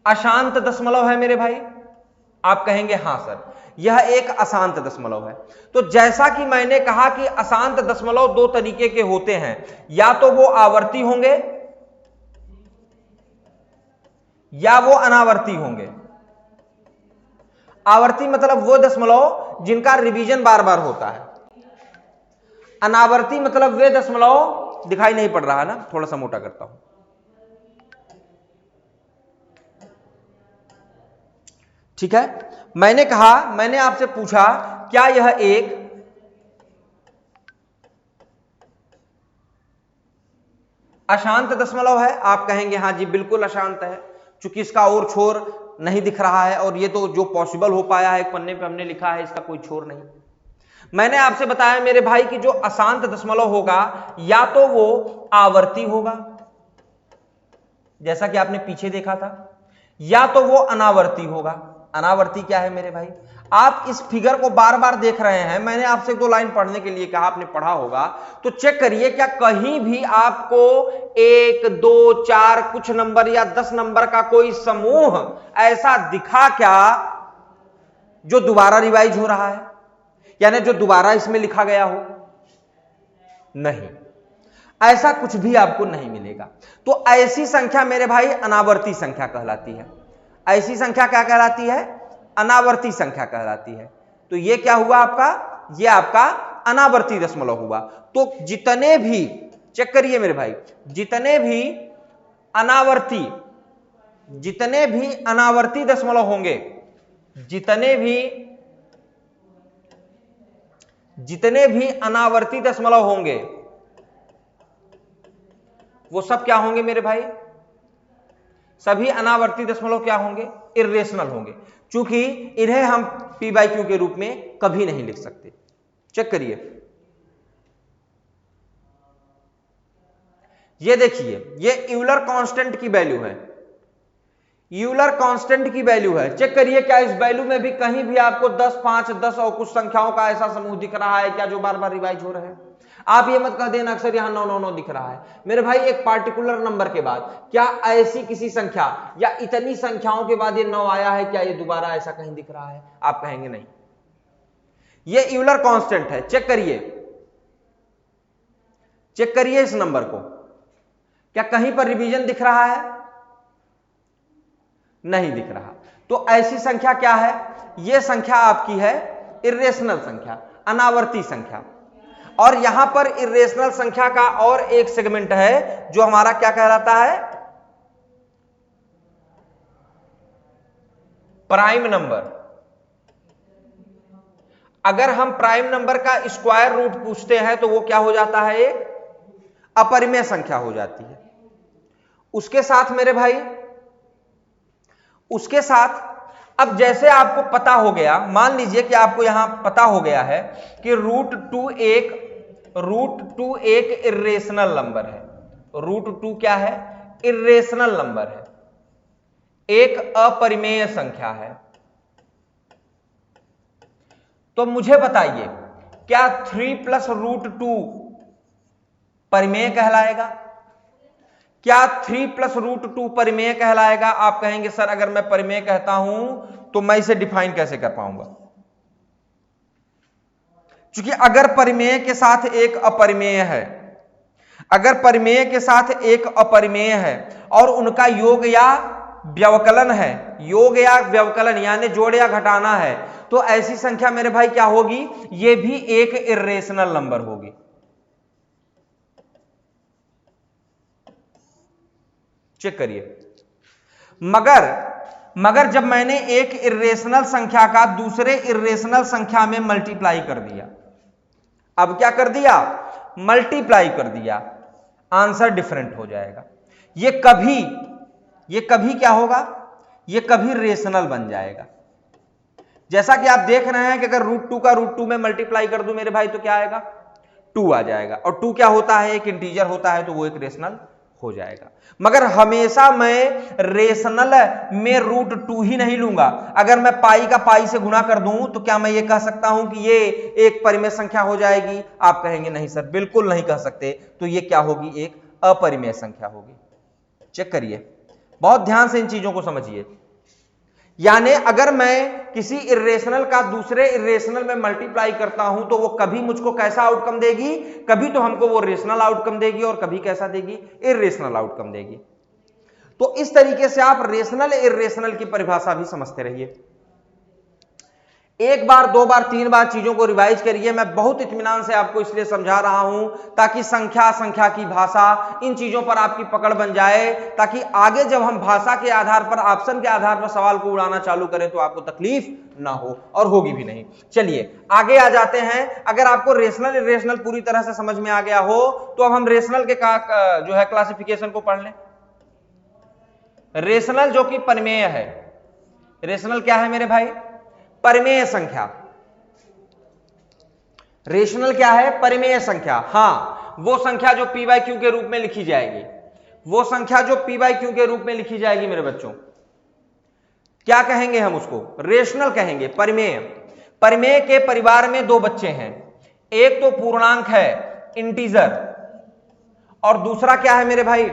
अशांत दशमलव है मेरे भाई? आप कहेंगे हां सर, यह एक अशांत दशमलव है। तो जैसा कि मैंने कहा कि अशांत दशमलव दो तरीके के होते हैं, या तो वो आवर्ती होंगे या वो अनावर्ती होंगे। आवर्ती मतलब वो दशमलव जिनका रिवीजन बार बार होता है। अनावर्ती मतलब वे दशमलव, दिखाई नहीं पड़ रहा है ना, थोड़ा सा मोटा करता हूं। ठीक है, मैंने कहा, मैंने आपसे पूछा क्या यह एक अशांत दशमलव है? आप कहेंगे हां जी बिल्कुल अशांत है, चूंकि इसका और छोर नहीं दिख रहा है, और ये तो जो पॉसिबल हो पाया है एक पन्ने पे हमने लिखा है, इसका कोई छोर नहीं। मैंने आपसे बताया मेरे भाई कि जो अशांत दशमलव होगा या तो वो आवर्ती होगा, जैसा कि आपने पीछे देखा था, या तो वो अनावर्ती होगा। अनावर्ती क्या है मेरे भाई? आप इस फिगर को बार बार देख रहे हैं, मैंने आपसे 2 लाइन पढ़ने के लिए कहा, आपने पढ़ा होगा, तो चेक करिए क्या कहीं भी आपको 1, 2, 4 कुछ नंबर या 10 नंबर का कोई समूह ऐसा दिखा क्या जो दोबारा रिवाइज हो रहा है, यानी जो दोबारा इसमें लिखा गया हो? नहीं, ऐसा कुछ भी आपको नहीं मिलेगा। तो ऐसी संख्या मेरे भाई अनावर्ती संख्या कहलाती है। ऐसी संख्या क्या कहलाती है? अनावर्ती संख्या कहलाती है। तो ये क्या हुआ आपका? ये आपका अनावर्ती दशमलव हुआ। तो जितने भी, चेक करिए मेरे भाई, जितने भी अनावर्ती दशमलव होंगे, जितने भी अनावर्ती दशमलव होंगे, वो सब क्या होंगे मेरे भाई? सभी अनावर्ती दशमलव क्या होंगे? इर्रेशनल होंगे, क्योंकि इन्हें हम p बाई क्यू के रूप में कभी नहीं लिख सकते। चेक करिए, ये देखिए, ये यूलर कांस्टेंट की वैल्यू है, यूलर कांस्टेंट की वैल्यू है। चेक करिए क्या इस वैल्यू में भी कहीं भी आपको 10, 5, 10 और कुछ संख्याओं का ऐसा समूह दिख रहा है क्या जो बार बार रिवाइज हो रहे हैं? आप ये मत कह देना अक्सर यहां 9, 9, 9 दिख रहा है। मेरे भाई एक पार्टिकुलर नंबर के बाद क्या ऐसी किसी संख्या या इतनी संख्याओं के बाद ये 9 आया है, क्या ये दोबारा ऐसा कहीं दिख रहा है? आप कहेंगे नहीं, ये यूलर कांस्टेंट है। चेक करिए, चेक करिए इस नंबर को, क्या कहीं पर रिवीजन दिख रहा है? नहीं दिख रहा। तो ऐसी संख्या क्या है? यह संख्या आपकी है इर्रेशनल संख्या, अनावर्ती संख्या। और यहां पर इर्रेशनल संख्या का और एक सेगमेंट है जो हमारा क्या कहलाता है? Prime number. अगर हम प्राइम नंबर का स्क्वायर रूट पूछते हैं तो वो क्या हो जाता है? एक अपरिमेय संख्या हो जाती है। उसके साथ मेरे भाई, उसके साथ अब जैसे आपको पता हो गया, मान लीजिए कि आपको यहां पता हो गया है कि रूट टू एक इर्रेशनल नंबर है। रूट 2 क्या है? इर्रेशनल नंबर है, एक अपरिमेय संख्या है। तो मुझे बताइए क्या 3 प्लस रूट 2 परिमेय कहलाएगा? क्या 3 प्लस रूट 2 परिमेय कहलाएगा? आप कहेंगे सर अगर मैं परिमेय कहता हूं तो मैं इसे डिफाइन कैसे कर पाऊंगा? क्योंकि अगर परिमेय के साथ एक अपरिमेय है, अगर परिमेय के साथ एक अपरिमेय है और उनका योग या व्यवकलन है, योग या व्यवकलन यानी जोड़ या घटाना है, तो ऐसी संख्या मेरे भाई क्या होगी? ये भी एक इर्रेशनल नंबर होगी। चेक करिए, मगर जब मैंने एक इर्रेशनल संख्या का दूसरे इर्रेशनल संख्या में मल्टीप्लाई कर दिया, अब क्या कर दिया? मल्टीप्लाई कर दिया, आंसर डिफरेंट हो जाएगा। ये कभी क्या होगा? ये कभी रेशनल बन जाएगा। जैसा कि आप देख रहे हैं कि अगर रूट 2 का रूट 2 में मल्टीप्लाई कर दूं मेरे भाई तो क्या आएगा? 2 आ जाएगा। और 2 क्या होता है? एक इंटीजर होता है, तो वो एक रेशनल हो जाएगा। मगर हमेशा मैं रेशनल में रूट 2 ही नहीं लूंगा। अगर मैं पाई का पाई से गुणा कर दूं तो क्या मैं ये कह सकता हूं कि ये एक परिमेय संख्या हो जाएगी? आप कहेंगे नहीं सर, बिल्कुल नहीं कह सकते। तो ये क्या होगी? एक अपरिमेय संख्या होगी। चेक करिए, बहुत ध्यान से इन चीजों को समझिए। यानी अगर मैं किसी इर्रेशनल का दूसरे इर्रेशनल में मल्टीप्लाई करता हूं तो वो कभी मुझको कैसा आउटकम देगी, कभी तो हमको वो रेशनल आउटकम देगी और कभी कैसा देगी, इर्रेशनल आउटकम देगी। तो इस तरीके से आप रेशनल इर्रेशनल की परिभाषा भी समझते रहिए। एक बार, दो बार, तीन बार चीजों को रिवाइज करिए। मैं बहुत इत्मीनान से आपको इसलिए समझा रहा हूं ताकि संख्या, संख्या की भाषा, इन चीजों पर आपकी पकड़ बन जाए, ताकि आगे जब हम भाषा के आधार पर, ऑप्शन के आधार पर सवाल को उड़ाना चालू करें तो आपको तकलीफ ना हो, और होगी भी नहीं। चलिए आगे आ जाते हैं। अगर आपको रेशनल इर्रेशनल पूरी तरह से समझ में आ गया हो तो अब हम रेशनल के जो है क्लासिफिकेशन को पढ़ लें। रेशनल जो कि परिमेय है, रेशनल क्या है मेरे भाई, परिमेय संख्या। रेशनल क्या है, परिमेय संख्या। हां, वो संख्या जो पी बाई क्यू के रूप में लिखी जाएगी, वो संख्या जो पी बाई क्यू के रूप में लिखी जाएगी मेरे बच्चों, क्या कहेंगे हम उसको, रेशनल कहेंगे, परिमेय। परिमेय के परिवार में दो बच्चे हैं, एक तो पूर्णांक है इंटीजर, और दूसरा क्या है मेरे भाई,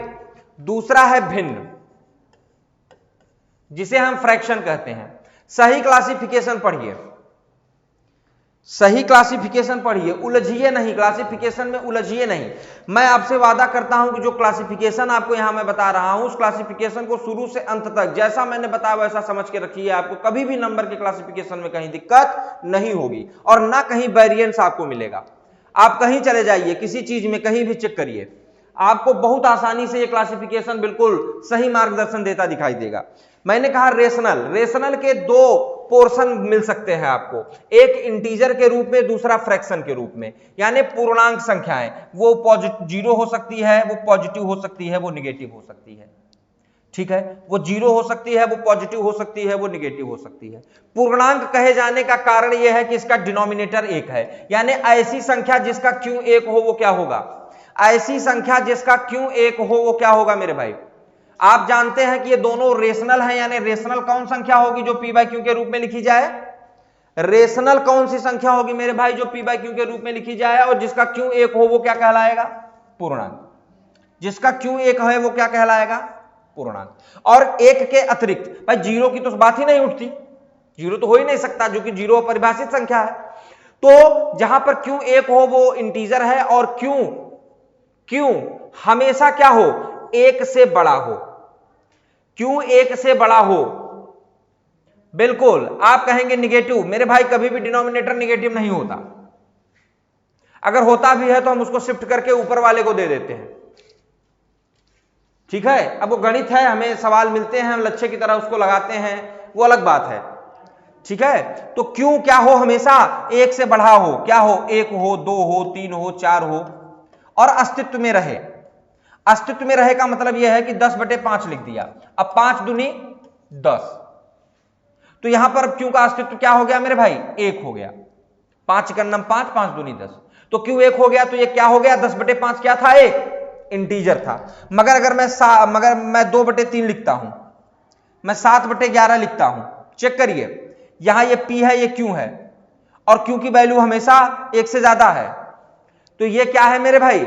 दूसरा है भिन्न, जिसे हम फ्रैक्शन कहते हैं। सही क्लासिफिकेशन पढ़िए, सही क्लासिफिकेशन पढ़िए, उलझिए नहीं, क्लासिफिकेशन में उलझिए नहीं। मैं आपसे वादा करता हूं कि जो क्लासिफिकेशन आपको यहां मैं बता रहा हूं, उस क्लासिफिकेशन को शुरू से अंत तक जैसा मैंने बताया वैसा समझ के रखिए। आपको कभी भी नंबर के क्लासिफिकेशन में कहीं दिक्कत नहीं होगी और ना कहीं वेरिएंस आपको मिलेगा। आप कहीं चले जाइए, किसी चीज में कहीं भी चेक करिए, आपको बहुत आसानी से ये क्लासिफिकेशन बिल्कुल सही मार्गदर्शन देता दिखाई देगा। मैंने कहा रेशनल, रेशनल के दो पोर्शन मिल सकते हैं आपको, एक इंटीजर के रूप में, दूसरा फ्रैक्शन के रूप में। यानी पूर्णांक संख्याएं, वो पॉजिटिव जीरो हो सकती है, वो पॉजिटिव हो सकती है, वो निगेटिव हो सकती है। ठीक है, वो जीरो हो सकती है, वो पॉजिटिव हो सकती है, वो निगेटिव हो सकती है। पूर्णांक कहे जाने का कारण यह है कि इसका डिनोमिनेटर एक है, यानी ऐसी संख्या जिसका क्यों एक हो वो क्या होगा, ऐसी संख्या जिसका क्यों एक हो वो क्या होगा मेरे भाई। आप जानते हैं कि ये दोनों रेशनल हैं, यानी रेशनल कौन संख्या होगी जो पी बाई क्यू के रूप में लिखी जाए, रेशनल कौन सी संख्या होगी मेरे भाई जो पी बाई क्यू के रूप में लिखी जाए और जिसका क्यों एक हो वो क्या कहलाएगा, पूर्णांक। जिसका क्यों एक है वो क्या कहलाएगा, पूर्णांक। और एक के अतिरिक्त भाई जीरो की तो बात ही नहीं उठती, जीरो तो हो ही नहीं सकता, जो कि जीरो परिभाषित संख्या है। तो जहां पर क्यों एक हो वो इंटीजर है, और क्यों हमेशा क्या हो, एक से बड़ा हो, क्यों एक से बड़ा हो। बिल्कुल आप कहेंगे निगेटिव, मेरे भाई कभी भी डिनोमिनेटर निगेटिव नहीं होता, अगर होता भी है तो हम उसको शिफ्ट करके ऊपर वाले को दे देते हैं। ठीक है, अब वो गणित है, हमें सवाल मिलते हैं, हम लच्छे की तरह उसको लगाते हैं, वो अलग बात है। ठीक है, तो क्यों क्या हो, हमेशा एक से बढ़ा हो, क्या हो, एक हो, दो हो, तीन हो, चार हो, और अस्तित्व में रहे। अस्तित्व में रहे का मतलब यह है कि 10/5 लिख दिया, अब 5 दूनी 10, तो यहां पर क्यों का अस्तित्व क्या हो गया मेरे भाई, एक हो गया। 5 कन्नम 5, 5 दूनी 10, तो क्यों एक हो गया, तो ये क्या हो गया, 10/5 क्या था, एक इंटीजर था। मगर अगर मैं 2/3 लिखता हूं, मैं 7/11 लिखता हूं, चेक करिए, यहां ये पी है, ये क्यों है, और क्यों की वैल्यू हमेशा एक से ज्यादा है, तो ये क्या है मेरे भाई,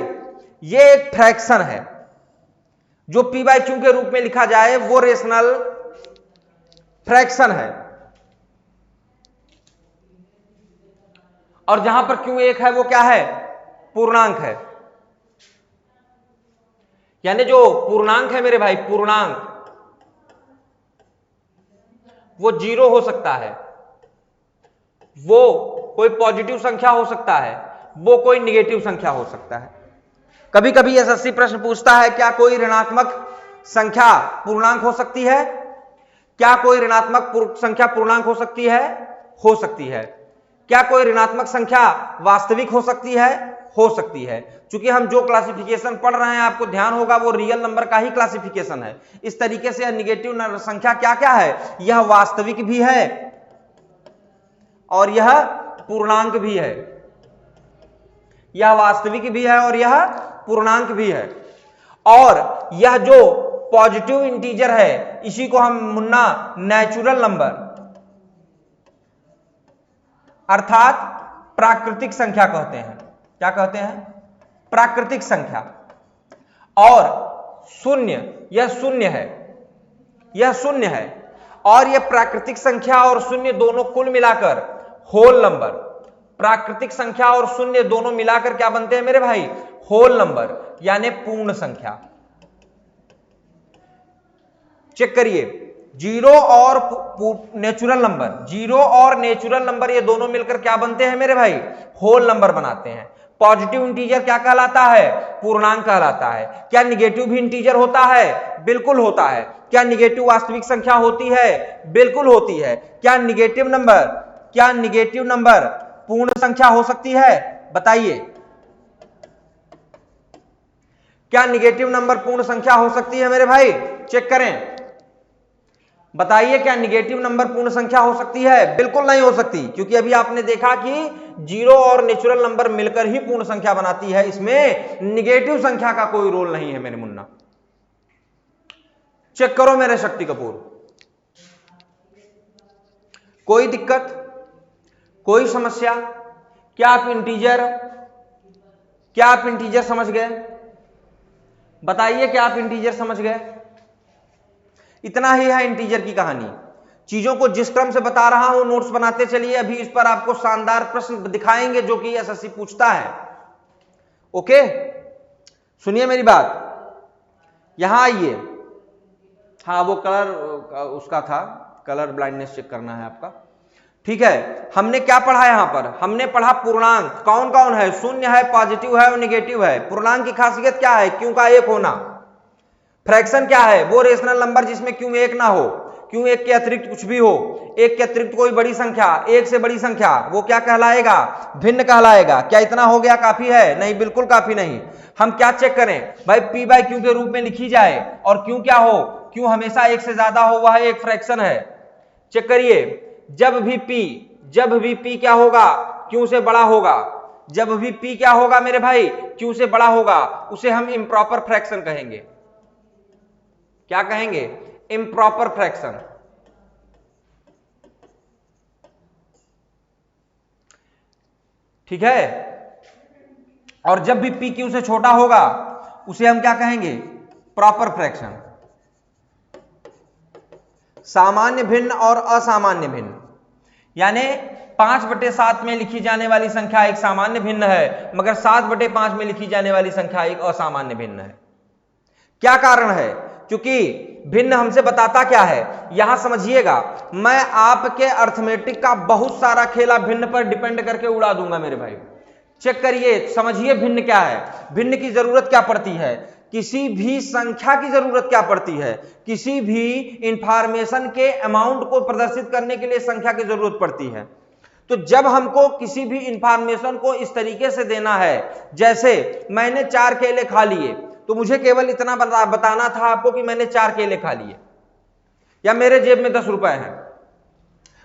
ये एक फ्रैक्शन है। जो पी बाई क्यू के रूप में लिखा जाए वो रेशनल फ्रैक्शन है, और जहां पर क्यों एक है वो क्या है, पूर्णांक है। यानी जो पूर्णांक है मेरे भाई, पूर्णांक वो जीरो हो सकता है, वो कोई पॉजिटिव संख्या हो सकता है, वो कोई निगेटिव संख्या हो सकता है। कभी कभी एसएससी प्रश्न पूछता है क्या कोई ऋणात्मक संख्या पूर्णांक हो सकती है, क्या कोई ऋणात्मक संख्या पूर्णांक हो सकती है, हो सकती है। क्या कोई ऋणात्मक संख्या वास्तविक हो सकती है, हो सकती है। चूंकि हम जो क्लासिफिकेशन पढ़ रहे हैं आपको ध्यान होगा वो रियल नंबर का ही क्लासिफिकेशन है। इस तरीके से निगेटिव संख्या क्या क्या है, यह वास्तविक भी है और यह पूर्णांक भी है, यह वास्तविक भी है और यह पूर्णांक भी है। और यह जो पॉजिटिव इंटीजर है इसी को हम मुन्ना नेचुरल नंबर अर्थात प्राकृतिक संख्या कहते हैं। क्या कहते हैं, प्राकृतिक संख्या। और शून्य, यह शून्य है, यह शून्य है, और यह प्राकृतिक संख्या और शून्य दोनों कुल मिलाकर होल नंबर, प्राकृतिक संख्या और शून्य दोनों मिलाकर क्या बनते हैं मेरे भाई? होल नंबर, यानी पूर्ण संख्या। चेक करिए, जीरो और नेचुरल नंबर, जीरो और नेचुरल नंबर ये दोनों मिलकर क्या बनते हैं मेरे भाई? होल नंबर बनाते हैं। पॉजिटिव इंटीजर क्या कहलाता है? पूर्णांक कहलाता है। क्या निगेटिव भी इंटीजर होता है? बिल्कुल होता है। क्या निगेटिव वास्तविक संख्या होती है? बिल्कुल होती है। क्या निगेटिव नंबर पूर्ण संख्या हो सकती है? बताइए, क्या निगेटिव नंबर पूर्ण संख्या हो सकती है मेरे भाई? चेक करें, बताइए, क्या निगेटिव नंबर पूर्ण संख्या हो सकती है? बिल्कुल नहीं हो सकती, क्योंकि अभी आपने देखा कि जीरो और नेचुरल नंबर मिलकर ही पूर्ण संख्या बनाती है, इसमें निगेटिव संख्या का कोई रोल नहीं है मेरे मुन्ना। चेक करो मेरे शक्ति कपूर, कोई दिक्कत, कोई समस्या? क्या आप इंटीजर समझ गए? बताइए, क्या आप इंटीजर समझ गए? इतना ही है इंटीजर की कहानी। चीजों को जिस क्रम से बता रहा हूं नोट्स बनाते चलिए, अभी इस पर आपको शानदार प्रश्न दिखाएंगे जो कि एसएससी पूछता है। ओके, सुनिए मेरी बात, यहां आइए। हाँ, वो कलर उसका था, कलर ब्लाइंडनेस चेक करना है आपका। ठीक है, हमने क्या पढ़ा यहां पर? हमने पढ़ा पूर्णांक कौन कौन है? शून्य है, पॉजिटिव है और निगेटिव है। पूर्णांक की खासियत क्या है? क्यों का एक होना। फ्रैक्शन क्या है? वो रेशनल नंबर जिसमें क्यों एक ना हो, क्यों एक के अतिरिक्त कुछ भी हो, एक के अतिरिक्त कोई बड़ी संख्या, एक से बड़ी संख्या, वो क्या कहलाएगा? भिन्न कहलाएगा। क्या इतना हो गया काफी है? नहीं, बिल्कुल काफी नहीं। हम क्या चेक करें भाई? पी बाई क्यू के रूप में लिखी जाए, और क्यों क्या हो? क्यों हमेशा एक से ज्यादा हो, वह एक फ्रैक्शन है। चेक करिए, जब भी पी क्या होगा? क्यों से बड़ा होगा। जब भी पी क्या होगा मेरे भाई? क्यों से बड़ा होगा, उसे हम इम्प्रॉपर फ्रैक्शन कहेंगे। क्या कहेंगे? Improper fraction. ठीक है, और जब भी पी क्यू से छोटा होगा उसे हम क्या कहेंगे? Proper fraction. सामान्य भिन्न और असामान्य भिन्न, यानी 5/7 में लिखी जाने वाली संख्या एक सामान्य भिन्न है, मगर 7/5 में लिखी जाने वाली संख्या एक असामान्य भिन्न है। क्या कारण है? क्योंकि भिन्न हमसे बताता क्या है? यहां समझिएगा, मैं आपके अर्थमेटिक का बहुत सारा खेला भिन्न पर डिपेंड करके उड़ा दूंगा मेरे भाई। चेक करिए, समझिए भिन्न क्या है। भिन्न की जरूरत क्या पड़ती है? किसी भी संख्या की जरूरत क्या पड़ती है? किसी भी इंफॉर्मेशन के अमाउंट को प्रदर्शित करने के लिए संख्या की जरूरत पड़ती है। तो जब हमको किसी भी इंफॉर्मेशन को इस तरीके से देना है, जैसे मैंने 4 केले खा लिए, तो मुझे केवल इतना बताना था आपको कि मैंने 4 केले खा लिए, या मेरे जेब में 10 रुपए हैं।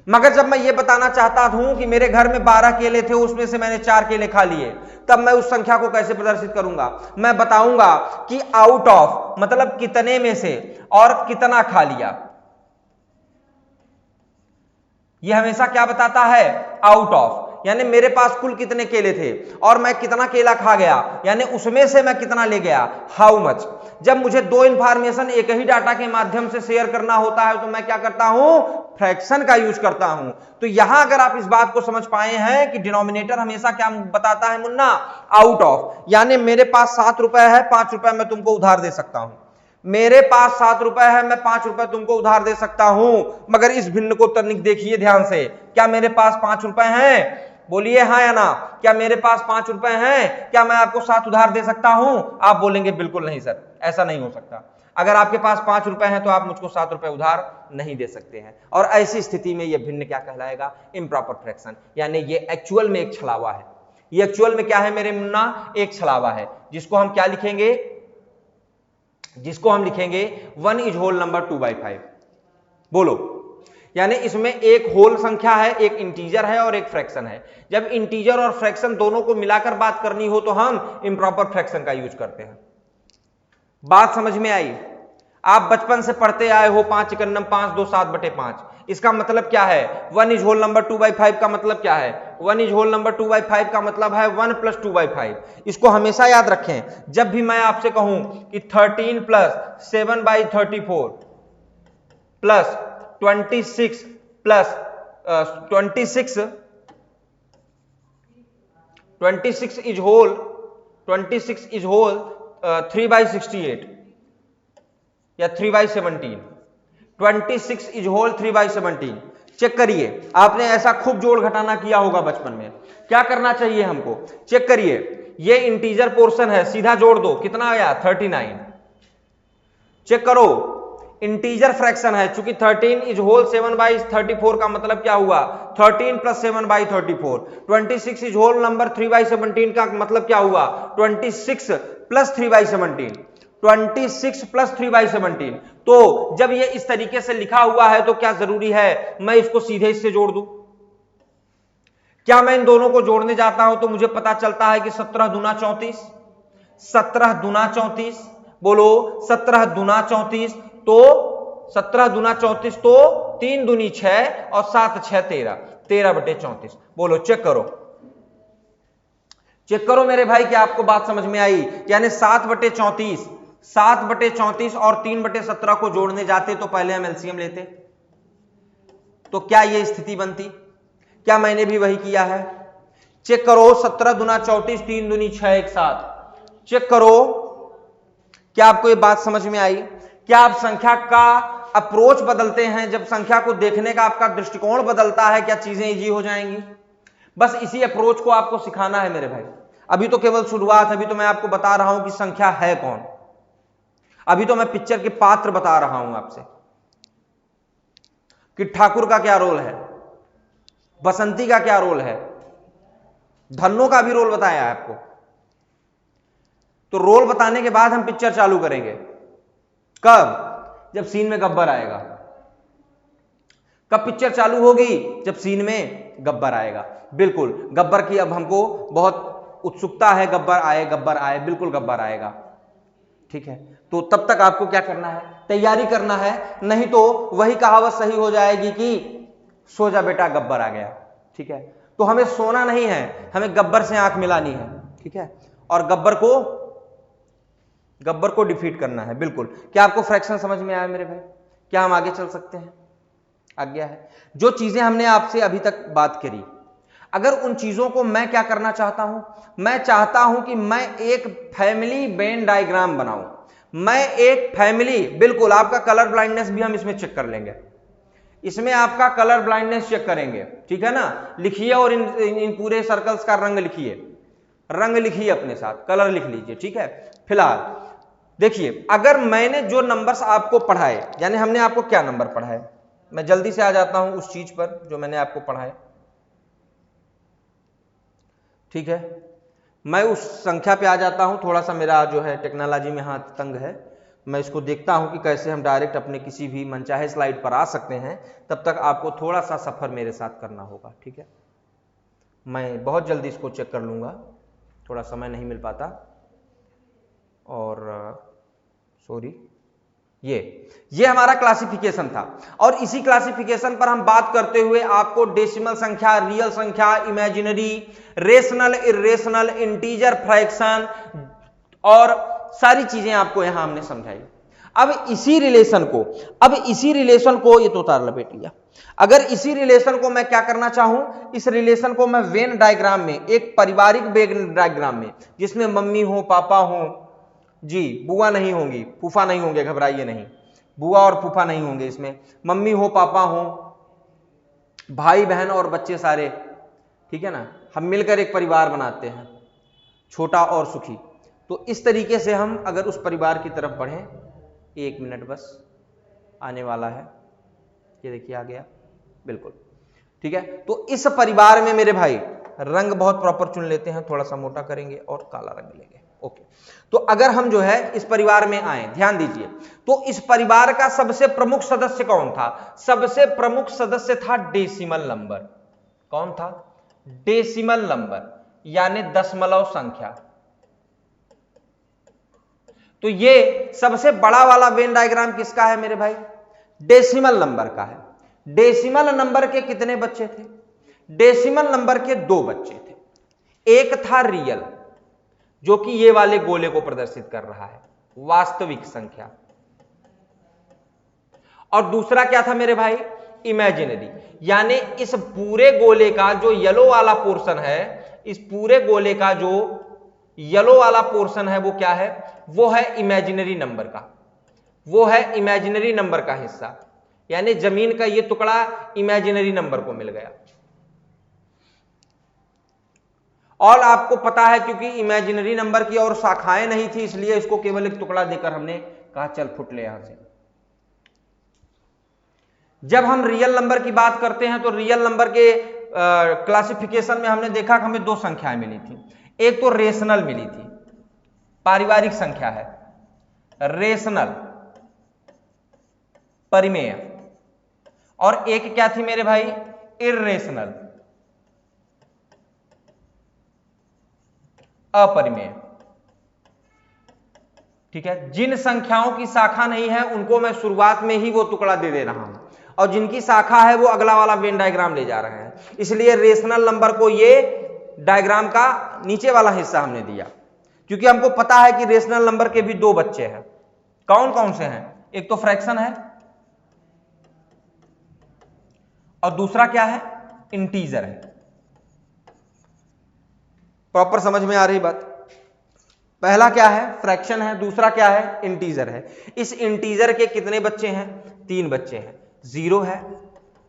मगर जब मैं ये बताना चाहता हूं कि मेरे घर में 12 केले थे, उसमें से मैंने 4 केले खा लिए, तब मैं उस संख्या को कैसे प्रदर्शित करूंगा? मैं बताऊंगा कि आउट ऑफ, मतलब कितने में से, और कितना खा लिया। यह हमेशा क्या बताता है? आउट ऑफ, यानी मेरे पास कुल कितने केले थे और मैं कितना केला खा गया, यानी उसमें से मैं कितना ले गया, हाउ मच। जब मुझे दो इंफॉर्मेशन एक ही डाटा के माध्यम से शेयर करना होता है तो मैं क्या करता हूं? फ्रैक्शन का यूज करता हूं। तो यहां अगर आप इस बात को समझ पाए हैं कि डिनोमिनेटर हमेशा क्या बताता है मुन्ना? आउट ऑफ, यानी मेरे पास 7 रुपए है, 5 रुपए मैं तुमको उधार दे सकता हूं। मेरे पास 7 रुपए है, मैं 5 रुपए तुमको उधार दे सकता हूं। मगर इस भिन्न को तनिक देखिए ध्यान से, क्या मेरे पास 5 रुपए हैं? बोलिए हाँ या ना। क्या मेरे पास 5 रुपए हैं? क्या मैं आपको 7 उधार दे सकता हूं? आप बोलेंगे बिल्कुल नहीं सर, ऐसा नहीं हो सकता। अगर आपके पास 5 रुपए हैं तो आप मुझको 7 रुपए उधार नहीं दे सकते हैं। और ऐसी स्थिति में यह भिन्न क्या कहलाएगा? इम्प्रॉपर फ्रैक्शन, यानी ये एक्चुअल में एक छलावा है। ये एक्चुअल में क्या है मेरे मुन्ना? एक छलावा है, जिसको हम क्या लिखेंगे? जिसको हम लिखेंगे 1 इज होल नंबर 2/5। बोलो, यानी इसमें एक होल संख्या है, एक इंटीजर है और एक फ्रैक्शन है। जब इंटीजर और फ्रैक्शन दोनों को मिलाकर बात करनी हो तो हम इम्प्रॉपर फ्रैक्शन का यूज करते हैं। बात समझ में आई? आप बचपन से पढ़ते आए हो 5 × 5 2 7/5। इसका मतलब क्या है 1 इज होल नंबर 2/5 का मतलब क्या है 1 इज होल नंबर 2/5 का मतलब है 1 + 2/5। इसको हमेशा याद रखें जब भी मैं आपसे कहूं कि 13 + 7/34 प्लस 26 प्लस 26 इज होल 3/68 या 3/17 26 इज होल 3/17। चेक करिए, आपने ऐसा खूब जोड़ घटाना किया होगा बचपन में। क्या करना चाहिए हमको, चेक करिए, ये इंटीजर पोर्शन है, सीधा जोड़ दो, कितना आया 39। चेक करो, इंटीजर फ्रैक्शन है, चूंकि 13 इज होल 7/34 का मतलब क्या हुआ 13 + 7/34। 26 इज होल नंबर 3/17 का मतलब क्या हुआ 26 + 3/17। 26 + 3/17। तो जब ये इस तरीके से लिखा हुआ है तो क्या जरूरी है मैं इसको सीधे इससे जोड़ दूं? क्या मैं इन दोनों को जोड़ने जाता हूं तो मुझे पता चलता है कि 17 दूना 34, 17 दूना 34, बोलो 17 दूना 34, तो 17 दूना 34 तो 3 दूनी 6 और 7 6 13, 13/34। बोलो चेक करो, चेक करो मेरे भाई, क्या आपको बात समझ में आई? यानी 7/34, 7/34 और 3/17 को जोड़ने जाते तो पहले हम एलसीएम लेते, तो क्या यह स्थिति बनती? क्या मैंने भी वही किया है? चेक करो, 17 दूना 34, 3 दूनी 6 एक साथ। चेक करो, क्या आपको ये बात समझ में आई? क्या आप संख्या का अप्रोच बदलते हैं, जब संख्या को देखने का आपका दृष्टिकोण बदलता है, क्या चीजें इजी हो जाएंगी? बस इसी अप्रोच को आपको सिखाना है मेरे भाई। अभी तो केवल शुरुआत है, अभी तो मैं आपको बता रहा हूं कि संख्या है कौन, अभी तो मैं पिक्चर के पात्र बता रहा हूं आपसे कि ठाकुर का क्या रोल है, बसंती का क्या रोल है, धन्नो का भी रोल बताया है आपको। तो रोल बताने के बाद हम पिक्चर चालू करेंगे। कब? जब सीन में गब्बर आएगा। कब पिक्चर चालू होगी? जब सीन में गब्बर आएगा। बिल्कुल, गब्बर की अब हमको बहुत उत्सुकता है, गब्बर आए गब्बर आए, बिल्कुल गब्बर आएगा, ठीक है। तो तब तक आपको क्या करना है, तैयारी करना है, नहीं तो वही कहावत सही हो जाएगी कि सो जा बेटा गब्बर आ गया, ठीक है। तो हमें सोना नहीं है, हमें गब्बर से आंख मिलानी है, ठीक है, और गब्बर को डिफीट करना है। बिल्कुल। क्या आपको फ्रैक्शन समझ में आया मेरे भाई? क्या हम आगे चल सकते हैं? आज्ञा है। जो चीजें हमने आपसे अभी तक बात करी, अगर उन चीजों को मैं क्या करना चाहता हूं, मैं चाहता हूं कि मैं एक फैमिली वेन डायग्राम बनाऊं, मैं एक फैमिली, बिल्कुल आपका कलर ब्लाइंडनेस भी हम इसमें चेक कर लेंगे, इसमें आपका कलर ब्लाइंडनेस चेक करेंगे, ठीक है ना। लिखिए और इन पूरे सर्कल्स का रंग लिखिए, रंग लिखिए अपने साथ, कलर लिख लीजिए, ठीक है। फिलहाल देखिए, अगर मैंने जो नंबर्स आपको पढ़ाए, यानी हमने आपको क्या नंबर पढ़ाए, मैं जल्दी से आ जाता हूं उस चीज पर जो मैंने आपको पढ़ाए, ठीक है। मैं उस संख्या पे आ जाता हूं, थोड़ा सा मेरा जो है टेक्नोलॉजी में हाथ तंग है, मैं इसको देखता हूं कि कैसे हम डायरेक्ट अपने किसी भी मनचाहे स्लाइड पर आ सकते हैं। तब तक आपको थोड़ा सा सफर मेरे साथ करना होगा, ठीक है। मैं बहुत जल्दी इसको चेक कर लूंगा, थोड़ा समय नहीं मिल पाता, और सॉरी, ये हमारा क्लासिफिकेशन था। और इसी क्लासिफिकेशन पर हम बात करते हुए आपको डेसिमल संख्या, रियल संख्या, imaginary, rational, irrational, integer, fraction और सारी चीजें आपको यहां हमने समझाई। अब इसी रिलेशन को ये तो उतार लपेट लिया। अगर इसी रिलेशन को मैं क्या करना चाहूं, इस रिलेशन को मैं वेन डायग्राम में, एक पारिवारिक वेन डायग्राम में, जिसमें मम्मी हो, पापा हो, जी बुआ नहीं होंगी, फूफा नहीं होंगे, घबराइए नहीं, बुआ और फूफा नहीं होंगे इसमें, मम्मी हो, पापा हो, भाई बहन और बच्चे सारे, ठीक है ना, हम मिलकर एक परिवार बनाते हैं, छोटा और सुखी। तो इस तरीके से हम अगर उस परिवार की तरफ बढ़ें, 1 मिनट बस आने वाला है, ये देखिए आ गया, बिल्कुल, ठीक है। तो इस परिवार में मेरे भाई रंग बहुत प्रॉपर चुन लेते हैं, थोड़ा सा मोटा करेंगे और काला रंग लेंगे, ओके। तो अगर हम जो है इस परिवार में आए, ध्यान दीजिए, तो इस परिवार का सबसे प्रमुख सदस्य कौन था? सबसे प्रमुख सदस्य था डेसिमल नंबर। कौन था? डेसिमल नंबर, यानी दशमलव संख्या। तो ये सबसे बड़ा वाला वेन डायग्राम किसका है मेरे भाई? डेसिमल नंबर का है। डेसिमल नंबर के कितने बच्चे थे? डेसिमल नंबर के 2 बच्चे थे। एक था रियल, जो कि ये वाले गोले को प्रदर्शित कर रहा है, वास्तविक संख्या, और दूसरा क्या था मेरे भाई? इमेजिनरी। यानी इस पूरे गोले का जो येलो वाला पोर्शन है, इस पूरे गोले का जो येलो वाला पोर्शन है वो क्या है? वो है इमेजिनरी नंबर का, वो है इमेजिनरी नंबर का हिस्सा। यानी जमीन का ये टुकड़ा इमेजिनरी नंबर को मिल गया। और आपको पता है क्योंकि इमेजिनरी नंबर की और शाखाएं नहीं थी, इसलिए इसको केवल एक टुकड़ा देकर हमने कहा चल फुट ले यहां से। जब हम रियल नंबर की बात करते हैं तो रियल नंबर के क्लासिफिकेशन में हमने देखा कि हमें 2 संख्याएं मिली थी। एक तो रेशनल मिली थी, पारिवारिक संख्या है, रेशनल परिमेय, और एक क्या थी मेरे भाई? इर्रेशनल अपरिमेय। ठीक है, जिन संख्याओं की शाखा नहीं है उनको मैं शुरुआत में ही वो टुकड़ा दे दे रहा हूं, और जिनकी शाखा है वो अगला वाला वेन डायग्राम ले जा रहे हैं। इसलिए रेशनल नंबर को ये डायग्राम का नीचे वाला हिस्सा हमने दिया, क्योंकि हमको पता है कि रेशनल नंबर के भी 2 बच्चे हैं। कौन कौन से हैं? एक तो फ्रैक्शन है, और दूसरा क्या है? इंटीजर है। प्रॉपर समझ में आ रही बात? पहला क्या है? फ्रैक्शन है, दूसरा क्या है? इंटीजर है। इस इंटीजर के कितने बच्चे हैं? 3 बच्चे हैं। 0 है,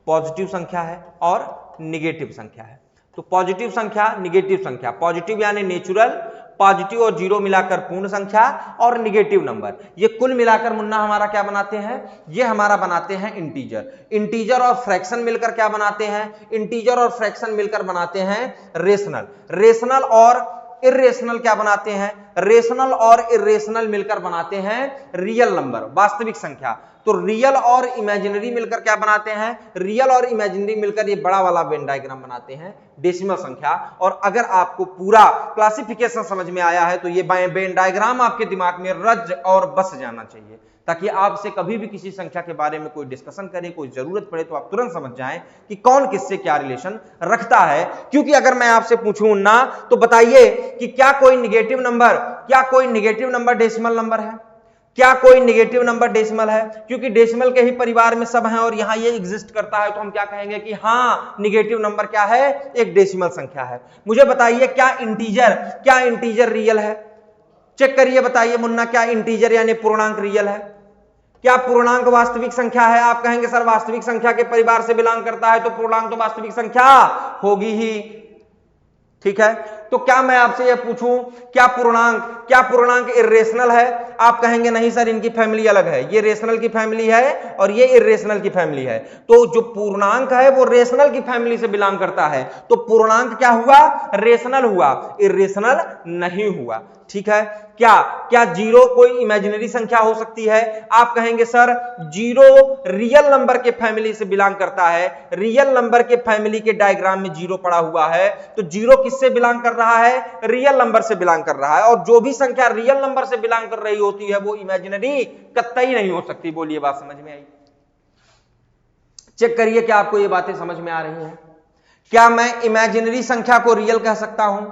पॉजिटिव संख्या है, और निगेटिव संख्या है। तो पॉजिटिव संख्या, निगेटिव संख्या, पॉजिटिव यानी नेचुरल, पॉजिटिव और 0 मिलाकर पूर्ण संख्या, और निगेटिव नंबर, ये कुल मिलाकर मुन्ना हमारा क्या बनाते हैं? ये हमारा बनाते हैं इंटीजर। इंटीजर और फ्रैक्शन मिलकर क्या बनाते हैं? इंटीजर और फ्रैक्शन मिलकर बनाते हैं रेशनल। रेशनल और इर्रेशनल क्या बनाते हैं? रेशनल और इर्रेशनल मिलकर बनाते हैं रियल नंबर, वास्तविक संख्या। तो रियल और इमेजिनरी मिलकर क्या बनाते हैं? रियल और इमेजिनरी मिलकर ये बड़ा वाला वेन डायग्राम बनाते हैं, डेसिमल संख्या। और अगर आपको पूरा क्लासिफिकेशन समझ में आया है तो ये वेन डायग्राम आपके दिमाग में रच और बस जाना चाहिए, ताकि आपसे कभी भी किसी संख्या के बारे में कोई डिस्कशन करे, कोई जरूरत पड़े तो आप तुरंत समझ जाएं कि कौन किससे क्या रिलेशन रखता है। क्योंकि अगर मैं आपसे पूछूं ना तो बताइए कि क्या कोई निगेटिव नंबर डेसिमल नंबर है? क्या कोई निगेटिव नंबर डेसिमल है? क्योंकि डेसिमल के ही परिवार में सब हैं और यहां ये एग्जिस्ट करता है, तो हम क्या कहेंगे कि हाँ, निगेटिव नंबर क्या है? एक डेसिमल संख्या है। मुझे बताइए क्या इंटीजर रियल है? चेक करिए, बताइए मुन्ना, क्या इंटीजर यानी पूर्णांक रियल है? क्या पूर्णांक वास्तविक संख्या है? आप कहेंगे सर वास्तविक संख्या के परिवार से बिलोंग करता है तो पूर्णांक तो वास्तविक संख्या होगी ही। ठीक है, तो क्या मैं आपसे यह पूछूं क्या पूर्णांक इर्रेशनल है? आप कहेंगे नहीं सर, इनकी फैमिली अलग है, ये रेशनल की फैमिली है और ये इर्रेशनल की फैमिली है। तो जो पूर्णांक है वो रेशनल की फैमिली से बिलोंग करता है, तो पूर्णांक क्या हुआ? रेशनल हुआ, इर्रेशनल नहीं हुआ। ठीक है, क्या 0 कोई इमेजिनरी संख्या हो सकती है? आप कहेंगे सर 0 रियल नंबर के फैमिली से बिलोंग करता है, रियल नंबर के फैमिली के डायग्राम में 0 पड़ा हुआ है, तो 0 किससे बिलोंग कर रहा है? रियल नंबर से बिलोंग कर रहा है। और जो भी संख्या रियल नंबर से बिलोंग कर रही होती है वो इमेजिनरी कतई नहीं हो सकती। बोलिए, बात समझ में आई? चेक करिए क्या आपको ये बातें समझ में आ रही हैं? क्या मैं इमेजिनरी संख्या को रियल कह सकता हूं?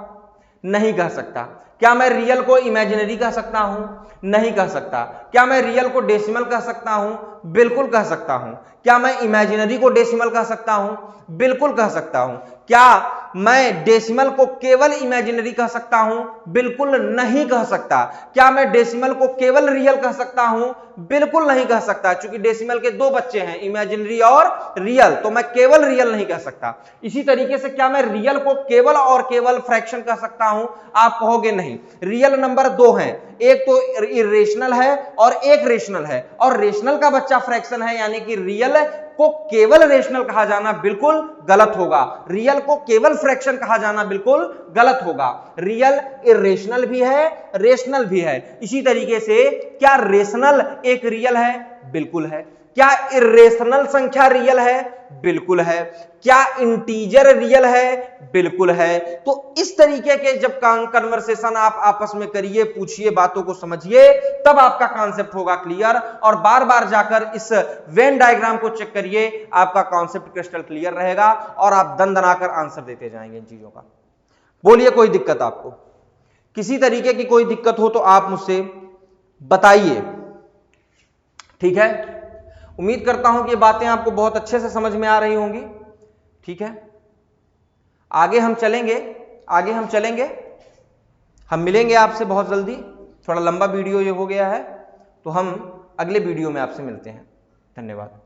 नहीं कह सकता। क्या मैं रियल को इमेजिनरी कह सकता हूं? नहीं कह सकता। क्या मैं रियल को डेसिमल कह सकता हूं? बिल्कुल कह सकता हूं। क्या मैं इमेजिनरी को डेसिमल कह सकता हूं? बिल्कुल कह सकता हूं। क्या मैं डेसिमल को केवल इमेजिनरी कह सकता हूं? बिल्कुल नहीं कह सकता। क्या मैं डेसिमल को केवल रियल कह सकता हूं? बिल्कुल नहीं कह सकता, क्योंकि डेसिमल के 2 बच्चे हैं, इमेजिनरी और रियल, तो मैं केवल रियल नहीं कह सकता। इसी तरीके से क्या मैं रियल को केवल और केवल फ्रैक्शन कह सकता हूं? आप कहोगे नहीं। रियल नंबर 2 हैं, एक तो इर्रेशनल है और एक रेशनल है, और रेशनल का बच्चा फ्रैक्शन है, यानी कि रियल को केवल रेशनल कहा जाना बिल्कुल गलत होगा, रियल को केवल फ्रैक्शन कहा जाना बिल्कुल गलत होगा। रियल इर्रेशनल भी है, रेशनल भी है। इसी तरीके से क्या रेशनल एक रियल है? बिल्कुल है। क्या इर्रेशनल संख्या रियल है? बिल्कुल है। क्या इंटीजर रियल है? बिल्कुल है। तो इस तरीके के जब कन्वर्सेशन आप आपस में करिए, पूछिए, बातों को समझिए, तब आपका कॉन्सेप्ट होगा क्लियर। और बार बार जाकर इस वेन डायग्राम को चेक करिए, आपका कॉन्सेप्ट क्रिस्टल क्लियर रहेगा और आप दंदनाकर आंसर देते जाएंगे इन चीजों का। बोलिए, कोई दिक्कत आपको? किसी तरीके की कोई दिक्कत हो तो आप मुझसे बताइए, ठीक है? उम्मीद करता हूं कि ये बातें आपको बहुत अच्छे से समझ में आ रही होंगी, ठीक है? आगे हम चलेंगे, हम मिलेंगे आपसे बहुत जल्दी। थोड़ा लंबा वीडियो ये हो गया है, तो हम अगले वीडियो में आपसे मिलते हैं। धन्यवाद।